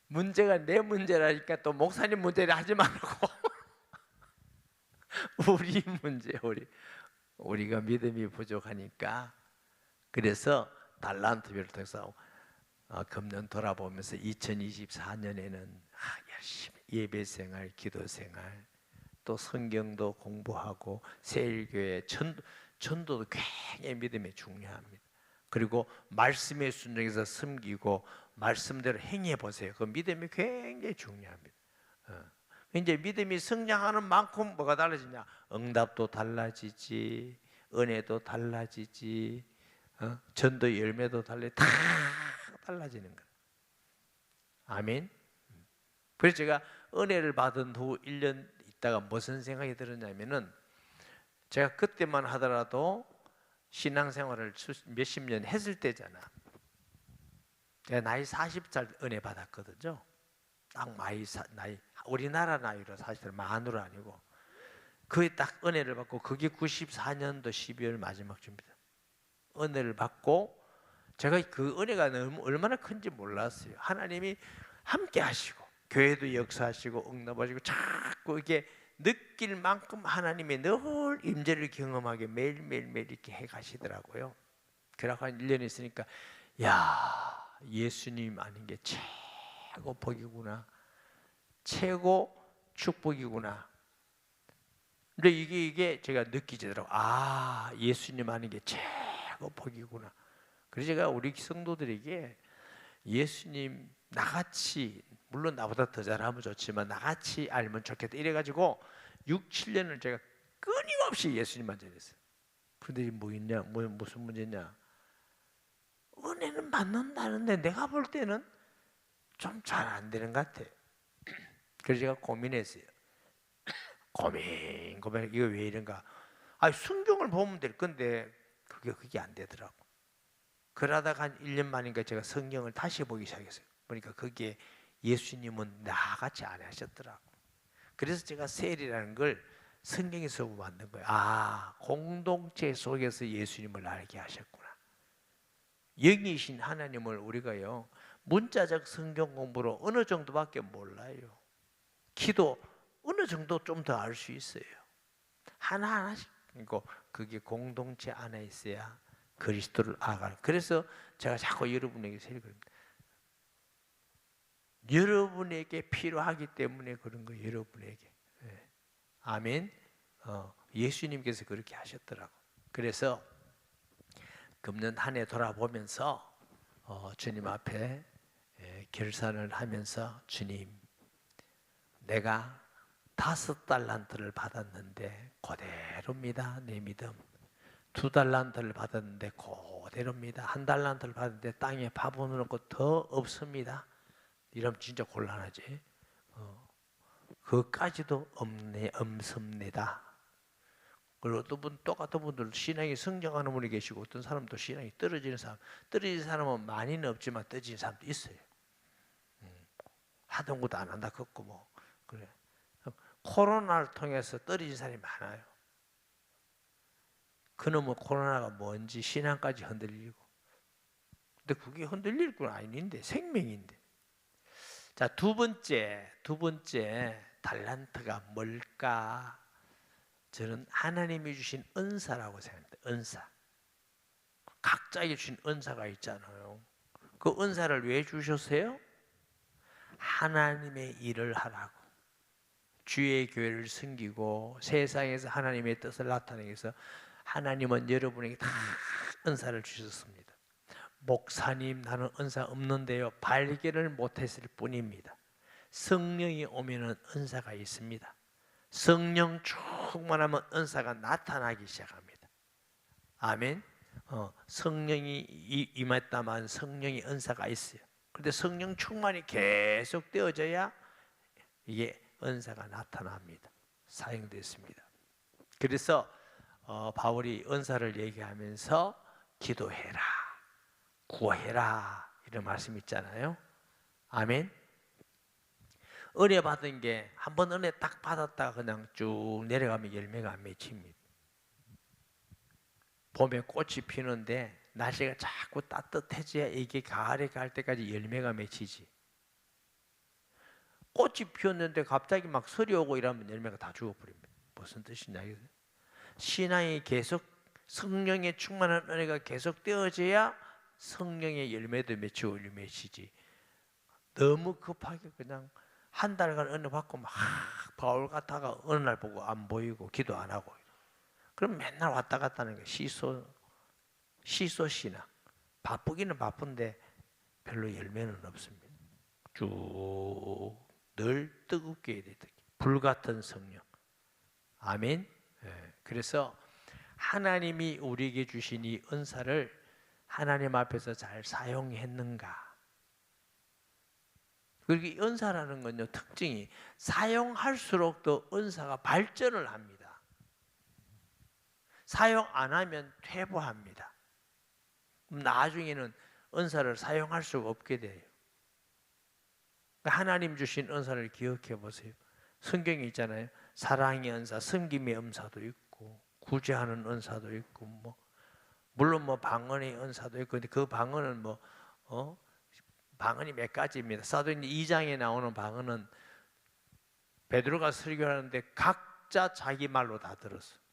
문제가 내 문제라니까 또 목사님 문제를 하지 말고 우리 문제, 우리가 믿음이 부족하니까. 그래서 달란트별을 통해서 금년 돌아보면서 2024년에는 열심히 예배생활, 기도생활, 또 성경도 공부하고 세일교회 전도도 굉장히 믿음이 중요합니다. 그리고 말씀에 순종해서 섬기고 말씀대로 행해 보세요. 그 믿음이 굉장히 중요합니다. 이제 믿음이 성장하는 만큼 뭐가 달라지냐? 응답도 달라지지, 은혜도 달라지지, 전도 열매도 다 달라지는 거예요. 아멘. 그래서 제가 은혜를 받은 후 1년 있다가 무슨 생각이 들었냐면은, 제가 그때만 하더라도 신앙생활을 몇십 년 했을 때잖아. 제가 나이 40살 은혜 받았거든요. 딱 나이 우리나라 나이로 사실 만으로 아니고, 그게 딱 은혜를 받고, 그게 94년도 12월 마지막 주입니다. 은혜를 받고 제가 그 은혜가 얼마나 큰지 몰랐어요. 하나님이 함께 하시고 교회도 역사하시고 응답하시고 자꾸 이게 느낄 만큼 하나님의 늘 임재를 경험하게 매일매일 이렇게 해가시더라고요. 그래서 한 1년 있으니까 야, 예수님 아닌 게 최고 복이구나, 최고 축복이구나. 근데 이게 제가 느끼지더라고요. 아, 예수님 아닌 게 최고 복이구나. 그래서 제가 우리 성도들에게 예수님 나같이, 물론 나보다 더 잘하면 좋지만 나같이 알면 좋겠다 이래가지고 6, 7년을 제가 끊임없이 예수님만 전했어요. 그런데 뭐 있냐? 무슨 문제냐? 은혜는 받는다는데 내가 볼 때는 좀 잘 안 되는 것 같아. 그래서 제가 고민했어요. 고민 이거 왜 이런가? 성경을 보면 될 건데 그게 안 되더라고. 그러다가 한 1년 만인가 제가 성경을 다시 보기 시작했어요. 보니까 그게 예수님은 나같이 안 하셨더라고. 그래서 제가 셀이라는 걸 성경에서 만든 거예요. 공동체 속에서 예수님을 알게 하셨구나. 영이신 하나님을 우리가요, 문자적 성경 공부로 어느 정도밖에 몰라요. 기도 어느 정도 좀 더 알 수 있어요. 하나하나씩. 그게 공동체 안에 있어야 그리스도를 알아가는. 그래서 제가 자꾸 여러분에게 설교합니다. 여러분에게 필요하기 때문에 그런 거예요. 여러분에게. 아멘. 예수님께서 그렇게 하셨더라고. 그래서 금년 한 해 돌아보면서 주님 앞에 결산을 하면서, 주님, 내가 5달란트를 받았는데 그대로입니다. 내 믿음. 2달란트를 받았는데 그대로입니다. 1달란트를 받았는데 땅에 파묻어 놓고 더 없습니다. 이러면 진짜 곤란하지. 그까지도 없습니다. 그리고 어떤 분, 똑같은 분들 신앙이 성장하는 분이 계시고, 어떤 사람도 신앙이 떨어지는 사람은 많이는 없지만 떨어지는 사람도 있어요. 하던 것도 안 한다 걷고 뭐 그래. 코로나를 통해서 떨어진 사람이 많아요. 그놈의 코로나가 뭔지 신앙까지 흔들리고. 근데 그게 흔들릴 건 아닌데, 생명인데. 자, 두 번째 달란트가 뭘까? 저는 하나님이 주신 은사라고 생각합니다. 은사. 각자에게 주신 은사가 있잖아요. 그 은사를 왜 주셨어요? 하나님의 일을 하라고. 주의 교회를 섬기고 세상에서 하나님의 뜻을 나타내기 위해서 하나님은 여러분에게 다 은사를 주셨습니다. 목사님, 나는 은사 없는데요, 발견을 못했을 뿐입니다. 성령이 오면은 은사가 있습니다. 성령 충만하면 은사가 나타나기 시작합니다. 아멘. 성령이 임했다만 성령의 은사가 있어요. 그런데 성령 충만이 계속 되어져야 이게 은사가 나타납니다. 사용됐습니다. 그래서 바울이 은사를 얘기하면서 기도해라. 구해라 이런 말씀 있잖아요. 아멘. 은혜 받은 게 한 번 은혜 딱 받았다가 그냥 쭉 내려가면 열매가 안 맺힙니다. 봄에 꽃이 피는데 날씨가 자꾸 따뜻해져야 이게 가을에 갈 때까지 열매가 맺히지. 꽃이 피었는데 갑자기 막 설이 오고 이러면 열매가 다 죽어버립니다. 무슨 뜻이냐 이거죠. 신앙이 계속 성령의 충만한 은혜가 계속 되어져야 성령의 열매도 맺히고 맺히지. 너무 급하게 그냥 한 달간 은혜 받고 막 바울 같다가 어느 날 보고 안 보이고 기도 안 하고 그럼 맨날 왔다 갔다 하는 게 시소 신앙. 바쁘기는 바쁜데 별로 열매는 없습니다. 쭉 늘 뜨겁게 해야 돼. 불같은 성령. 아멘. 그래서 하나님이 우리에게 주신 이 은사를 하나님 앞에서 잘 사용했는가. 그리고 이 은사라는 건요, 특징이 사용할수록 더 은사가 발전을 합니다. 사용 안 하면 퇴보합니다. 나중에는 은사를 사용할 수가 없게 돼요. 하나님 주신 은사를 기억해 보세요. 성경에 있잖아요. 사랑의 은사, 섬김의 은사도 있고 구제하는 은사도 있고 물론 방언의 은사도 있고 근데 그 방언은 방언이 몇 가지입니다. 사도행전 2장에 나오는 방언은 베드로가 설교하는데 각자 자기 말로 다 들었어.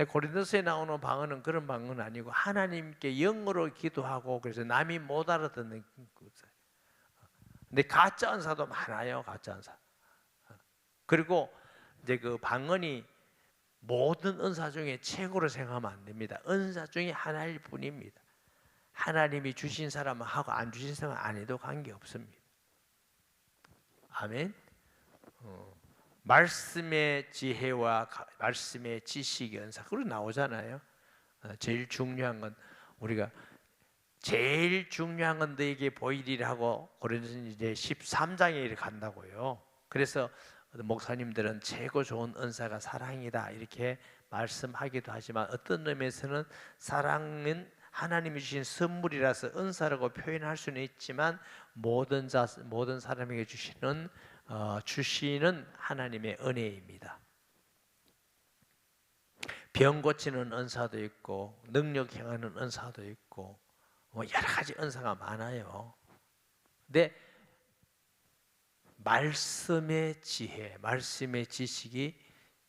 고린도서에 나오는 방언은 그런 방언은 아니고 하나님께 영어로 기도하고 그래서 남이 못 알아듣는 거죠. 근데 가짜 은사도 많아요. 가짜 은사. 그리고 이제 그 방언이 모든 은사 중에 최고로 생각하면 안 됩니다. 은사 중에 하나일 뿐입니다. 하나님이 주신 사람은 하고 안 주신 사람은 안 해도 관계없습니다. 아멘. 말씀의 지혜와 말씀의 지식의 은사 그거 나오잖아요. 제일 중요한 건 우리가 제일 중요한 건 너에게 보이리라 하고 고린도서 이제 13장에 이렇게 간다고요. 그래서 목사님들은 최고 좋은 은사가 사랑이다 이렇게 말씀하기도 하지만 어떤 의미에서는 사랑은 하나님이 주신 선물이라서 은사라고 표현할 수는 있지만 모든 사람에게 주시는 하나님의 은혜입니다. 병 고치는 은사도 있고 능력 행하는 은사도 있고 여러 가지 은사가 많아요. 근데 말씀의 지혜, 말씀의 지식이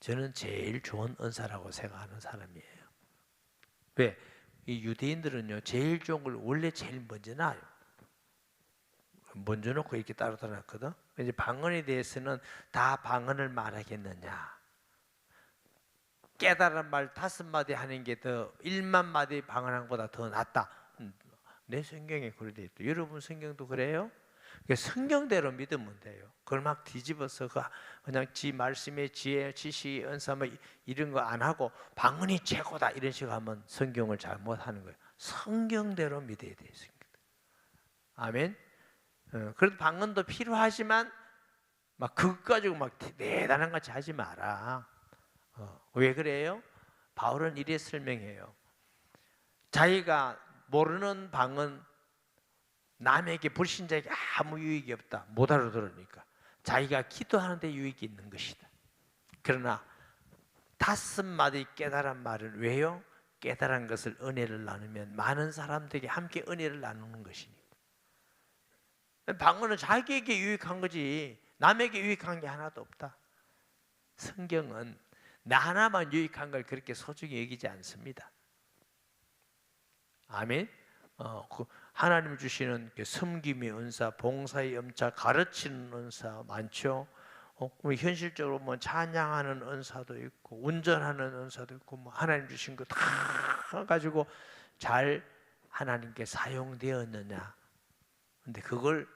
저는 제일 좋은 은사라고 생각하는 사람이에요. 왜? 이 유대인들은요 제일 좋은 걸 원래 제일 먼저 놔요. 먼저 놓고 이렇게 따로 놨거든. 이제 방언에 대해서는 다 방언을 말하겠느냐. 깨달은 말 5마디 하는 게 더 1만 마디 방언한 것보다 더 낫다. 내 성경에 그래 돼 있다. 여러분 성경도 그래요? 성경대로 믿으면 돼요. 그걸 막 뒤집어서 그냥 지 말씀의 지혜, 지식, 은사 이런 거 안 하고 방언이 최고다 이런 식으로 하면 성경을 잘못하는 거예요. 성경대로 믿어야 돼요. 아멘. 그래도 방언도 필요하지만 막 그것 가지고 막 대단한 같이 하지 마라. 왜 그래요? 바울은 이래 설명해요. 자기가 모르는 방언 남에게 불신자에게 아무 유익이 없다. 못 알아들으니까 자기가 기도하는데 유익이 있는 것이다. 그러나 5마디 깨달은 말은 왜요? 깨달은 것을 은혜를 나누면 많은 사람들에게 함께 은혜를 나누는 것이니까. 방언은 자기에게 유익한 거지 남에게 유익한 게 하나도 없다. 성경은 나 하나만 유익한 걸 그렇게 소중히 여기지 않습니다. 아멘. 하나님 주시는 섬김의 은사, 봉사의 은사, 가르치는 은사 많죠. 현실적으로 찬양하는 은사도 있고 운전하는 은사도 있고 하나님 주신 거 다 가지고 잘 하나님께 사용되었느냐. 근데 그걸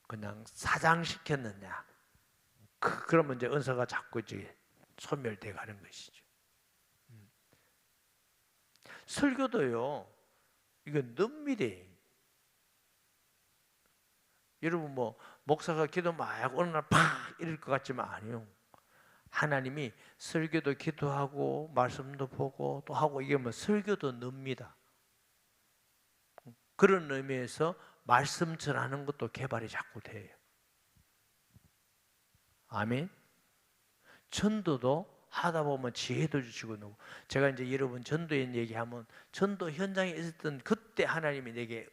그냥 사장시켰느냐. 그러면 이제 은사가 자꾸 이제 소멸돼 가는 것이죠. 설교도요. 이건 넘밀해. 여러분 목사가 기도 막 어느 날 팍 이럴 것 같지만 아니요. 하나님이 설교도 기도하고 말씀도 보고 또 하고 이게 뭐 설교도 늡니다. 그런 의미에서 말씀 전하는 것도 개발이 자꾸 돼요. 아멘. 전도도 하다 보면 지혜도 주시고 누구. 제가 이제 여러분 전도인 얘기하면 전도 현장에 있었던 그때 하나님이 내게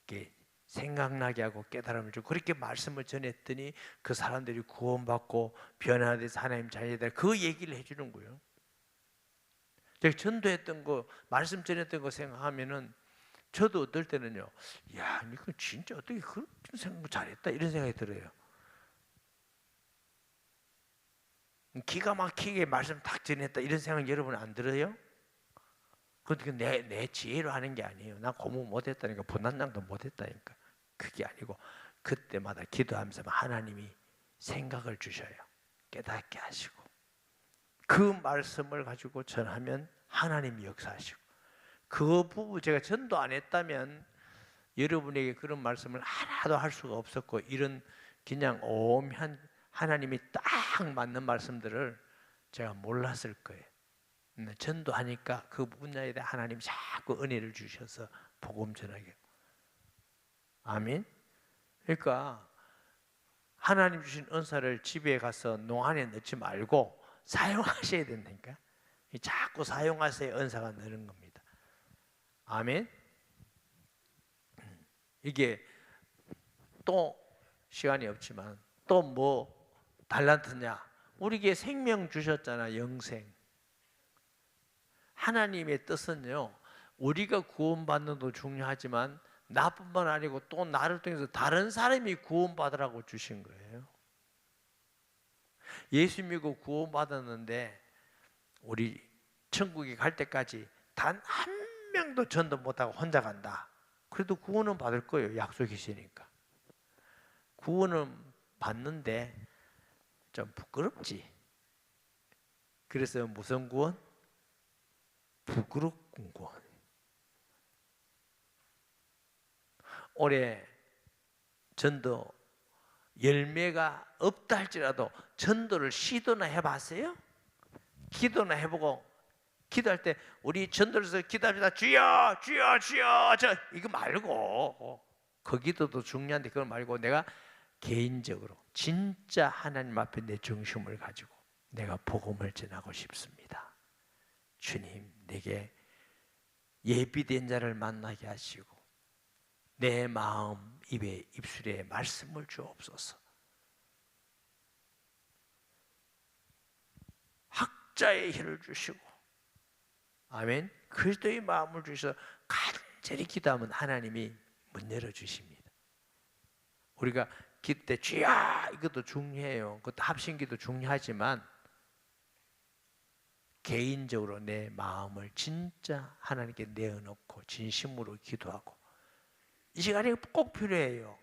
이렇게 생각나게 하고 깨달음을 주고 그렇게 말씀을 전했더니 그 사람들이 구원받고 변화돼서 하나님 자녀들 그 얘기를 해주는 거예요. 제가 전도했던 거 말씀 전했던 거 생각하면은 저도 어떨 때는요, 야 이거 진짜 어떻게 그런 생각 잘했다 이런 생각이 들어요. 기가 막히게 말씀 딱 전했다 이런 생각 여러분 안 들어요? 그게 내 지혜로 하는 게 아니에요. 나 공부 못했다니까 분단장도 못했다니까. 그게 아니고 그때마다 기도하면서 하나님이 생각을 주셔요. 깨닫게 하시고 그 말씀을 가지고 전하면 하나님이 역사하시고 그 부분 제가 전도 안 했다면 여러분에게 그런 말씀을 하나도 할 수가 없었고 이런 그냥 오묘한 하나님이 딱 맞는 말씀들을 제가 몰랐을 거예요. 전도하니까 그 분야에 대해 하나님 자꾸 은혜를 주셔서 복음 전하게. 아멘. 그러니까 하나님 주신 은사를 집에 가서 농안에 넣지 말고 사용하셔야 된다니까. 자꾸 사용하셔야 은사가 느는 겁니다. 아멘. 이게 또 시간이 없지만 또 뭐 달란트냐? 우리에게 생명 주셨잖아, 영생. 하나님의 뜻은요, 우리가 구원받는 것도 중요하지만 나뿐만 아니고 또 나를 통해서 다른 사람이 구원받으라고 주신 거예요. 예수 믿고 구원받았는데 우리 천국에 갈 때까지 단 한 명도 전도 못하고 혼자 간다. 그래도 구원은 받을 거예요. 약속이시니까. 구원은 받는데 좀 부끄럽지. 그래서 무슨 구원? 부끄럽군 구원. 올해 전도 열매가 없다 할지라도 전도를 시도나 해봤어요? 기도나 해보고 기도할 때 우리 전도에서 기도합니다. 주여 주여 주여 저 이거 말고 그 기도도 중요한데 그걸 말고 내가 개인적으로 진짜 하나님 앞에 내 중심을 가지고 내가 복음을 전하고 싶습니다. 주님 내게 예비된 자를 만나게 하시고 내 마음 입에 입술에 말씀을 주옵소서. 학자의 혀를 주시고 아멘. 그리스도의 마음을 주셔서 간절히 기도하면 하나님이 문 열어주십니다. 우리가 기도 때 주여 이것도 중요해요. 그것도 합심기도 중요하지만 개인적으로 내 마음을 진짜 하나님께 내어놓고 진심으로 기도하고 이 시간이 꼭 필요해요.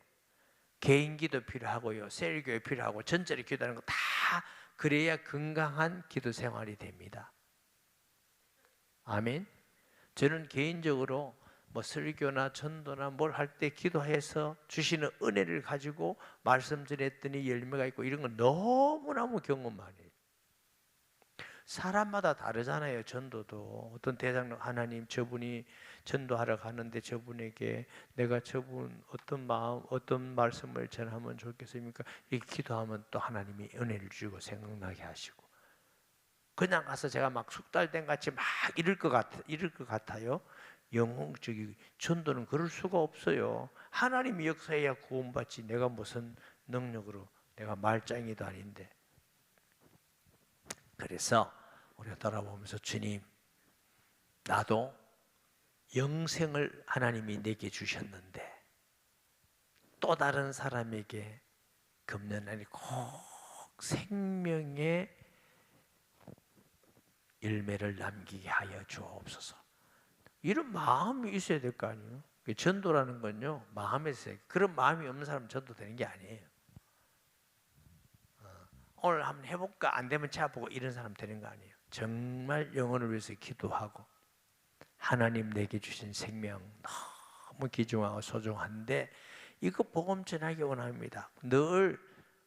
개인기도 필요하고요. 셀교회 필요하고 전체를 기도하는 거 다 그래야 건강한 기도 생활이 됩니다. 아멘. 저는 개인적으로 뭐 설교나 전도나 뭘 할 때 기도해서 주시는 은혜를 가지고 말씀 전했더니 열매가 있고 이런 건 너무너무 경험 많이 해요. 사람마다 다르잖아요. 전도도 어떤 대장로 하나님 저분이 전도하러 가는데 저분에게 내가 저분 어떤 마음 어떤 말씀을 전하면 좋겠습니까? 이렇게 기도하면 또 하나님이 은혜를 주고 생각나게 하시고 그냥 가서 제가 막 숙달된 같이 막 이럴 것 같아요. 영웅적인 전도는 그럴 수가 없어요. 하나님이 역사해야 구원받지 내가 무슨 능력으로 내가 말짱이도 아닌데. 그래서 우리가 돌아보면서 주님 나도 영생을 하나님이 내게 주셨는데 또 다른 사람에게 금년 안에 꼭 생명의 열매를 남기게 하여 주옵소서. 이런 마음이 있어야 될 거 아니에요. 전도라는 건요 마음에서 그런 마음이 없는 사람은 전도 되는 게 아니에요. 오늘 한번 해볼까 안 되면 찾아보고 이런 사람 되는 거 아니에요. 정말 영혼을 위해서 기도하고 하나님 내게 주신 생명 너무 귀중하고 소중한데 이거 복음 전하기 원합니다. 늘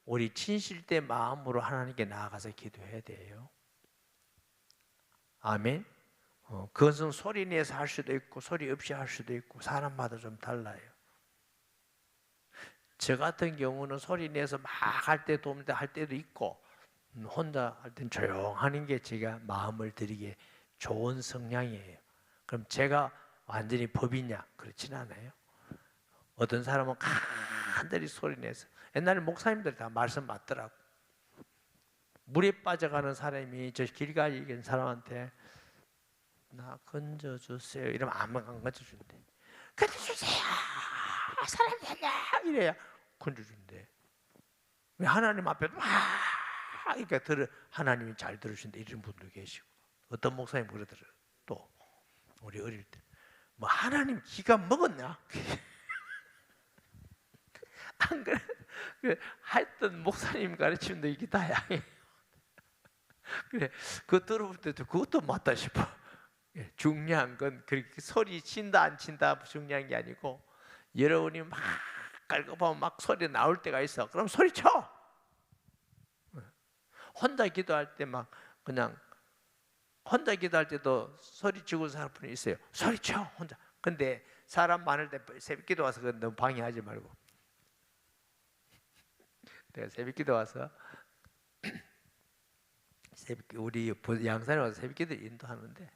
우리 진실된 마음으로 하나님께 나아가서 기도해야 돼요. 아멘. 그것은 소리 내서 할 수도 있고 소리 없이 할 수도 있고 사람마다 좀 달라요. 저 같은 경우는 소리 내서 막 할 때 도움을 할 때도 있고 혼자 할 땐 조용하는 게 제가 마음을 드리기에 좋은 성향이에요. 그럼 제가 완전히 법이냐? 그렇진 않아요. 어떤 사람은 간절히 소리 내서 옛날에 목사님들이 다 말씀 맞더라고. 물에 빠져가는 사람이 저 길 가는 사람한테 나 건져주세요 이러면 아무 안 건져준대. 건져주세요 사람 살려 이래야 건져준대. 왜 하나님 앞에 막 그러니까 하나님이 잘 들으신데 이런 분도 계시고 어떤 목사님 그러더라고요. 또 우리 어릴 때 뭐 하나님 기가 먹었냐? 안 그래? 하여튼 목사님 가르치는데 이게 다양해요. 그래, 그거 들어볼 때도 그것도 맞다 싶어. 중요한 건 그렇게 소리 친다 안 친다 중요한 게 아니고 여러분이 막 깔급하면 막 소리 나올 때가 있어. 그럼 소리 쳐. 혼자 기도할 때 막 그냥 혼자 기도할 때도 소리 치고 사는 분이 있어요. 소리 쳐 혼자. 근데 사람 많을 때 새벽 기도 와서 너무 방해하지 말고. 내가 새벽 기도 와서 우리 양산에 와서 새벽 기도 인도하는데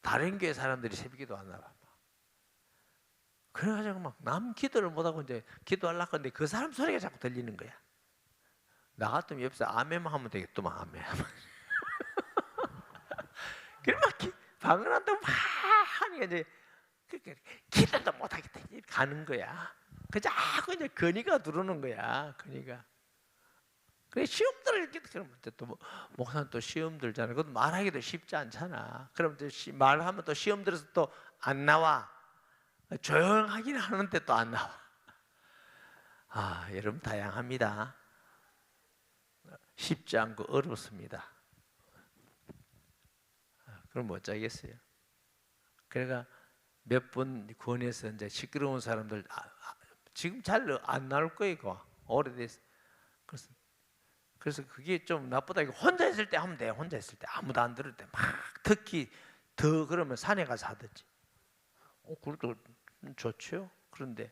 다른 교회 사람들이 새벽 기도 안 나와. 그래가지고 막 남 기도를 못하고 이제 기도하려고 하는데 그 사람 소리가 자꾸 들리는 거야. 나 같으면 옆에서 아멘만 하면 되겠더만 아멘. 그래 막 방언 한다고 막 하니까 이제 기도도 못하겠다 가는 거야. 그 자꾸 이제 건의가 들어오는 거야. 건의가. 그래 시험 들을 때 그러면 또 목사는 또 시험 들잖아. 그것도 말하기도 쉽지 않잖아. 그럼 또 말하면 또 시험 들어서 또 안 나와. 조용하긴 하는데 또 안 나와. 아 여러분 다양합니다. 쉽지 않고 어렵습니다. 그럼 못 자겠어요. 그러니까 몇 번 구원해서 이제 시끄러운 사람들 지금 잘 안 나올 거예요. 그거. 오래돼서. 그래서 그게 좀 나쁘다. 혼자 있을 때 하면 돼. 혼자 있을 때 아무도 안 들을 때 막 특히 더 그러면 산에 가서 하든지. 그것도 좋죠. 그런데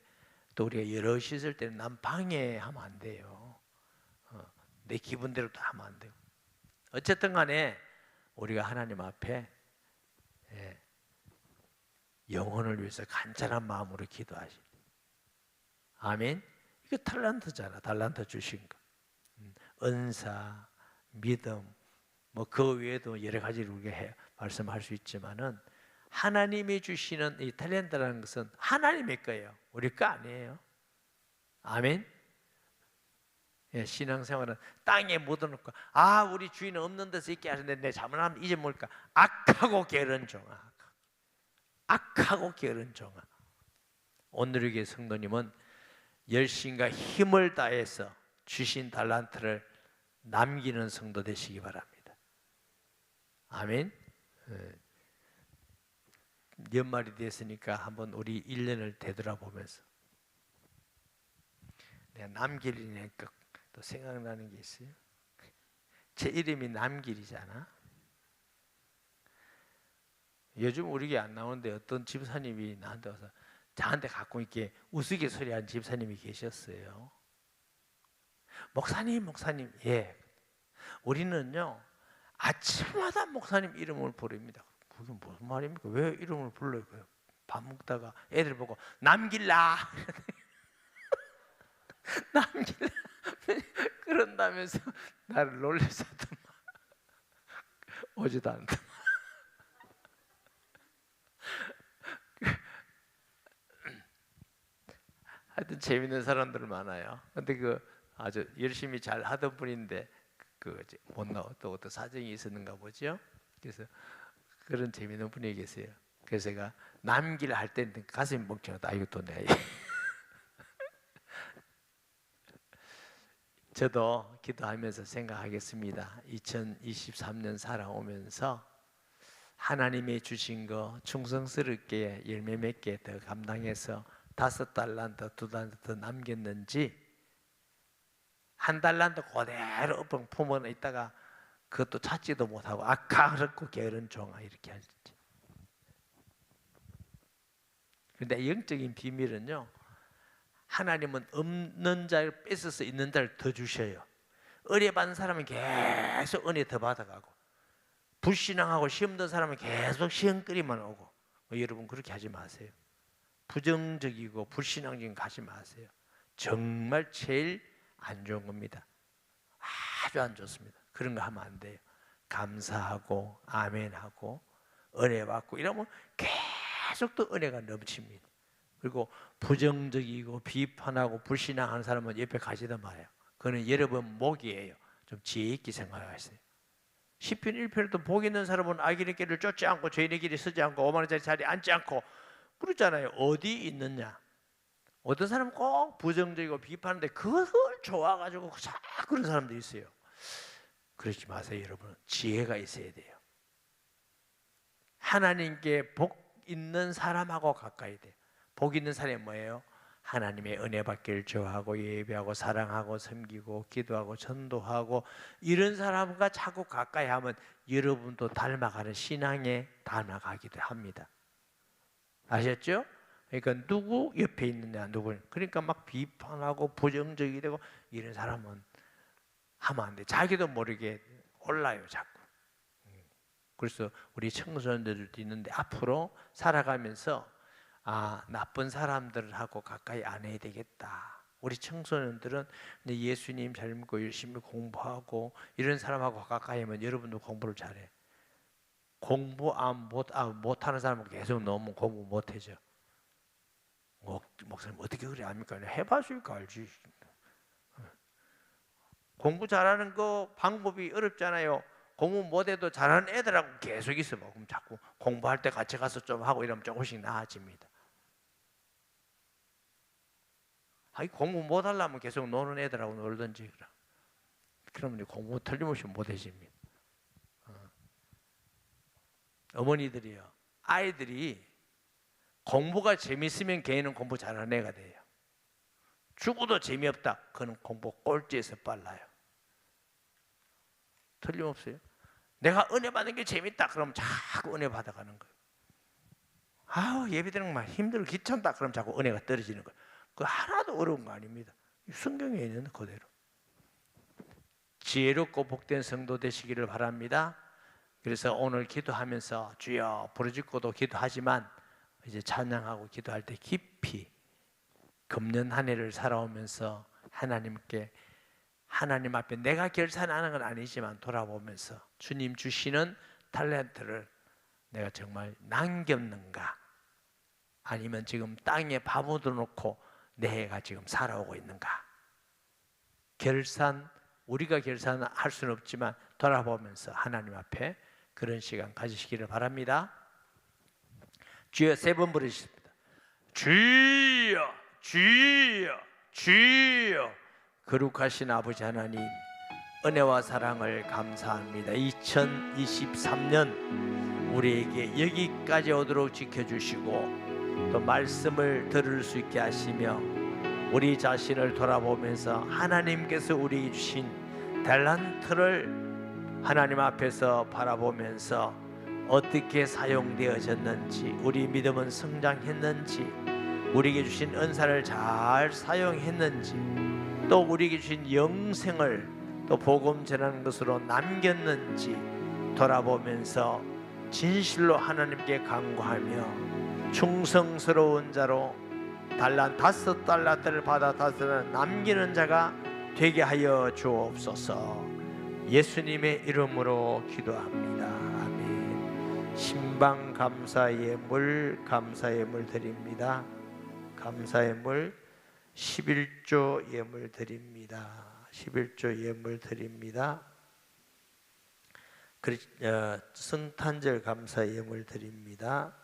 또 우리가 여럿이 있을 때는 남 방해하면 안 돼요. 내 기분대로 다 하면 안 되고. 어쨌든 간에 우리가 하나님 앞에 영혼을 위해서 간절한 마음으로 기도하시. 아멘. 이거 달란트잖아. 달란트 주신 거. 은사, 믿음, 뭐 그 외에도 여러 가지를 우리가 말씀할 수 있지만은 하나님이 주시는 이 탤런트라는 것은 하나님의 거예요. 우리 거 아니에요. 아멘. 신앙생활은 땅에 묻어놓고 우리 주인은 없는 데서 있게 하는데 내 잘못하면 잊어먹을까. 악하고 게으른 종아. 악하고 게으른 종아. 오늘 교회 성도님은 열심과 힘을 다해서 주신 달란트를 남기는 성도 되시기 바랍니다. 아멘. 연말이 됐으니까 한번 우리 1년을 되돌아보면서 내가 남길이니까 또 생각나는 게 있어요. 제 이름이 남길이잖아. 요즘 우리 교회 안 나오는데 어떤 집사님이 나한테 와서 저한테 가끔 이렇게 우스갯소리한 집사님이 계셨어요. 목사님, 예. 우리는요 아침마다 목사님 이름을 부릅니다. 그게 무슨 말입니까? 왜 이름을 불러요? 밥 먹다가 애들 보고 남길라 남길라 그런다면서 나를 놀려서더만 오지도 않더만. 하여튼 재밌는 사람들 많아요. 근데 아주 열심히 잘 하던 분인데 못 나와 또 어떤 사정이 있었는가 보죠. 그래서 그런 재밌는 분이 계세요. 그래서 제가 남길 할 때 가슴이 멍청하다. 이것도 내. 저도 기도하면서 생각하겠습니다. 2023년 살아오면서 하나님이 주신 거 충성스럽게 열매 맺게 더 감당해서 5달란트, 2달란트 남겼는지, 1달란트 그대로 엎어 품어 있다가 그것도 찾지도 못하고 가엾고 게으른 종아 이렇게 할지. 그런데 영적인 비밀은요, 하나님은 없는 자를 뺏어서 있는 자를 더 주셔요. 은혜 받는 사람은 계속 은혜 더 받아가고, 불신앙하고 시험 든 사람은 계속 시험거리만 오고. 여러분 그렇게 하지 마세요. 부정적이고 불신앙적인 거 하지 마세요. 정말 제일 안 좋은 겁니다. 아주 안 좋습니다. 그런 거 하면 안 돼요. 감사하고 아멘하고 은혜 받고 이러면 계속 또 은혜가 넘칩니다. 그리고 부정적이고 비판하고 불신앙하는 사람은 옆에 가지도 마요. 그거는 여러분 목이에요. 좀 지혜 있게 생각하세요. 시편 1편에도 복 있는 사람은 악인의 길을 쫓지 않고 죄인의 길에 서지 않고 오만한 자리에 앉지 않고 그러잖아요. 어디 있느냐? 어떤 사람은 꼭 부정적이고 비판하는데 그걸 좋아가지고 자꾸 그런 사람도 있어요. 그러지 마세요. 여러분 지혜가 있어야 돼요. 하나님께 복 있는 사람하고 가까이 돼요. 복 있는 사람이 뭐예요? 하나님의 은혜 받기를 좋아하고 예배하고 사랑하고 섬기고 기도하고 전도하고 이런 사람과 자꾸 가까이 하면 여러분도 닮아가는 신앙에 닮아가기도 합니다. 아셨죠? 그러니까 누구 옆에 있느냐 누구. 그러니까 막 비판하고 부정적이 되고 이런 사람은 하면 안 돼. 자기도 모르게 올라요 자꾸. 그래서 우리 청소년들도 있는데 앞으로 살아가면서 나쁜 사람들하고 가까이 안 해야 되겠다. 우리 청소년들은 예수님 잘 믿고 열심히 공부하고 이런 사람하고 가까이 하면 여러분도 공부를 잘해. 공부 못하는 사람은 계속 너무 공부 못해져. 목사님 어떻게 그래 압니까? 해봐주니까 알지. 공부 잘하는 거 방법이 어렵잖아요. 공부 못해도 잘하는 애들하고 계속 있어. 그럼 자꾸 공부할 때 같이 가서 좀 하고 이러면 조금씩 나아집니다. 공부 못하려면 계속 노는 애들하고 놀든지 그러면 공부 틀림없이 못해집니다. 어머니들이요, 아이들이 공부가 재밌으면 걔는 공부 잘하는 애가 돼요. 죽어도 재미없다, 그는 공부 꼴찌에서 빨라요. 틀림없어요. 내가 은혜 받는 게 재밌다 그러면 자꾸 은혜 받아가는 거예요. 예배 드리는 거 힘들고 귀찮다 그러면 자꾸 은혜가 떨어지는 거예요. 그 하나도 어려운 거 아닙니다. 성경에 있는 그대로. 지혜롭고 복된 성도 되시기를 바랍니다. 그래서 오늘 기도하면서 주여 부르짖고도 기도하지만 이제 찬양하고 기도할 때 깊이 금년 한 해를 살아오면서 하나님 앞에 내가 결산하는 건 아니지만 돌아보면서 주님 주시는 탤런트를 내가 정말 남겼는가, 아니면 지금 땅에 파묻어 놓고 내가 지금 살아오고 있는가. 우리가 결산할 수는 없지만 돌아보면서 하나님 앞에 그런 시간 가지시기를 바랍니다. 주여 3번 부르십니다. 주여 주여 주여. 거룩하신 아버지 하나님, 은혜와 사랑을 감사합니다. 2023년 우리에게 여기까지 오도록 지켜주시고 또 말씀을 들을 수 있게 하시며 우리 자신을 돌아보면서 하나님께서 우리에게 주신 탤런트를 하나님 앞에서 바라보면서 어떻게 사용되어졌는지, 우리 믿음은 성장했는지, 우리에게 주신 은사를 잘 사용했는지, 또 우리에게 주신 영생을 또 복음 전하는 것으로 남겼는지 돌아보면서 진실로 하나님께 간구하며 충성스러운 자로 5달란트를 받아 5달란트를 남기는 자가 되게 하여 주옵소서. 예수님의 이름으로 기도합니다. 아멘. 신방 감사의 물 드립니다. 감사의 물 11조 예물 드립니다. 11조 예물 드립니다. 성탄절 감사 예물 드립니다.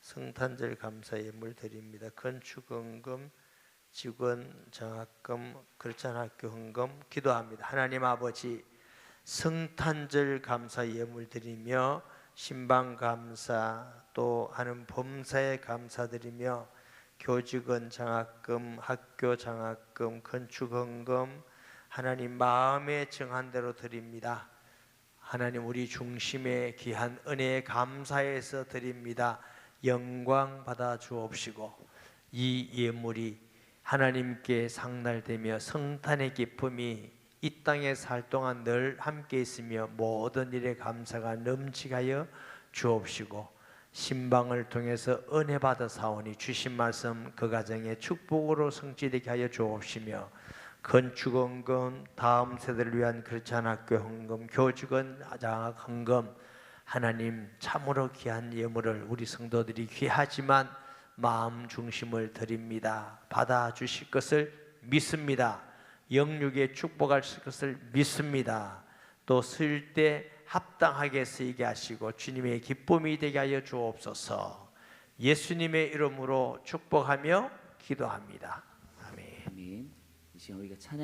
성탄절 감사 예물 드립니다. 건축헌금, 직원 장학금, 크리스찬 학교 헌금 기도합니다. 하나님 아버지, 성탄절 감사 예물 드리며 신방 감사 또 하는 범사에 감사드리며 교직원 장학금, 학교 장학금, 건축 헌금 하나님 마음에 정한 대로 드립니다. 하나님 우리 중심에 귀한 은혜에 감사해서 드립니다. 영광 받아 주옵시고 이 예물이 하나님께 상달되며 성탄의 기쁨이 이 땅에 살 동안 늘 함께 있으며 모든 일에 감사가 넘치게 주옵시고 신방을 통해서 은혜 받아 사오니 주신 말씀 그 가정에 축복으로 성취되게 하여 주옵시며 건축헌금, 다음 세대를 위한 크리스찬 학교 헌금, 교직원 장학 헌금 하나님 참으로 귀한 예물을 우리 성도들이 귀하지만 마음 중심을 드립니다. 받아주실 것을 믿습니다. 영육에 축복하실 것을 믿습니다. 또 쓸 때 합당하게 쓰이게 하시고 주님의 기쁨이 되게 하여 주옵소서. 예수님의 이름으로 축복하며 기도합니다. 아멘. 아멘. 이 시간 우리가 찬양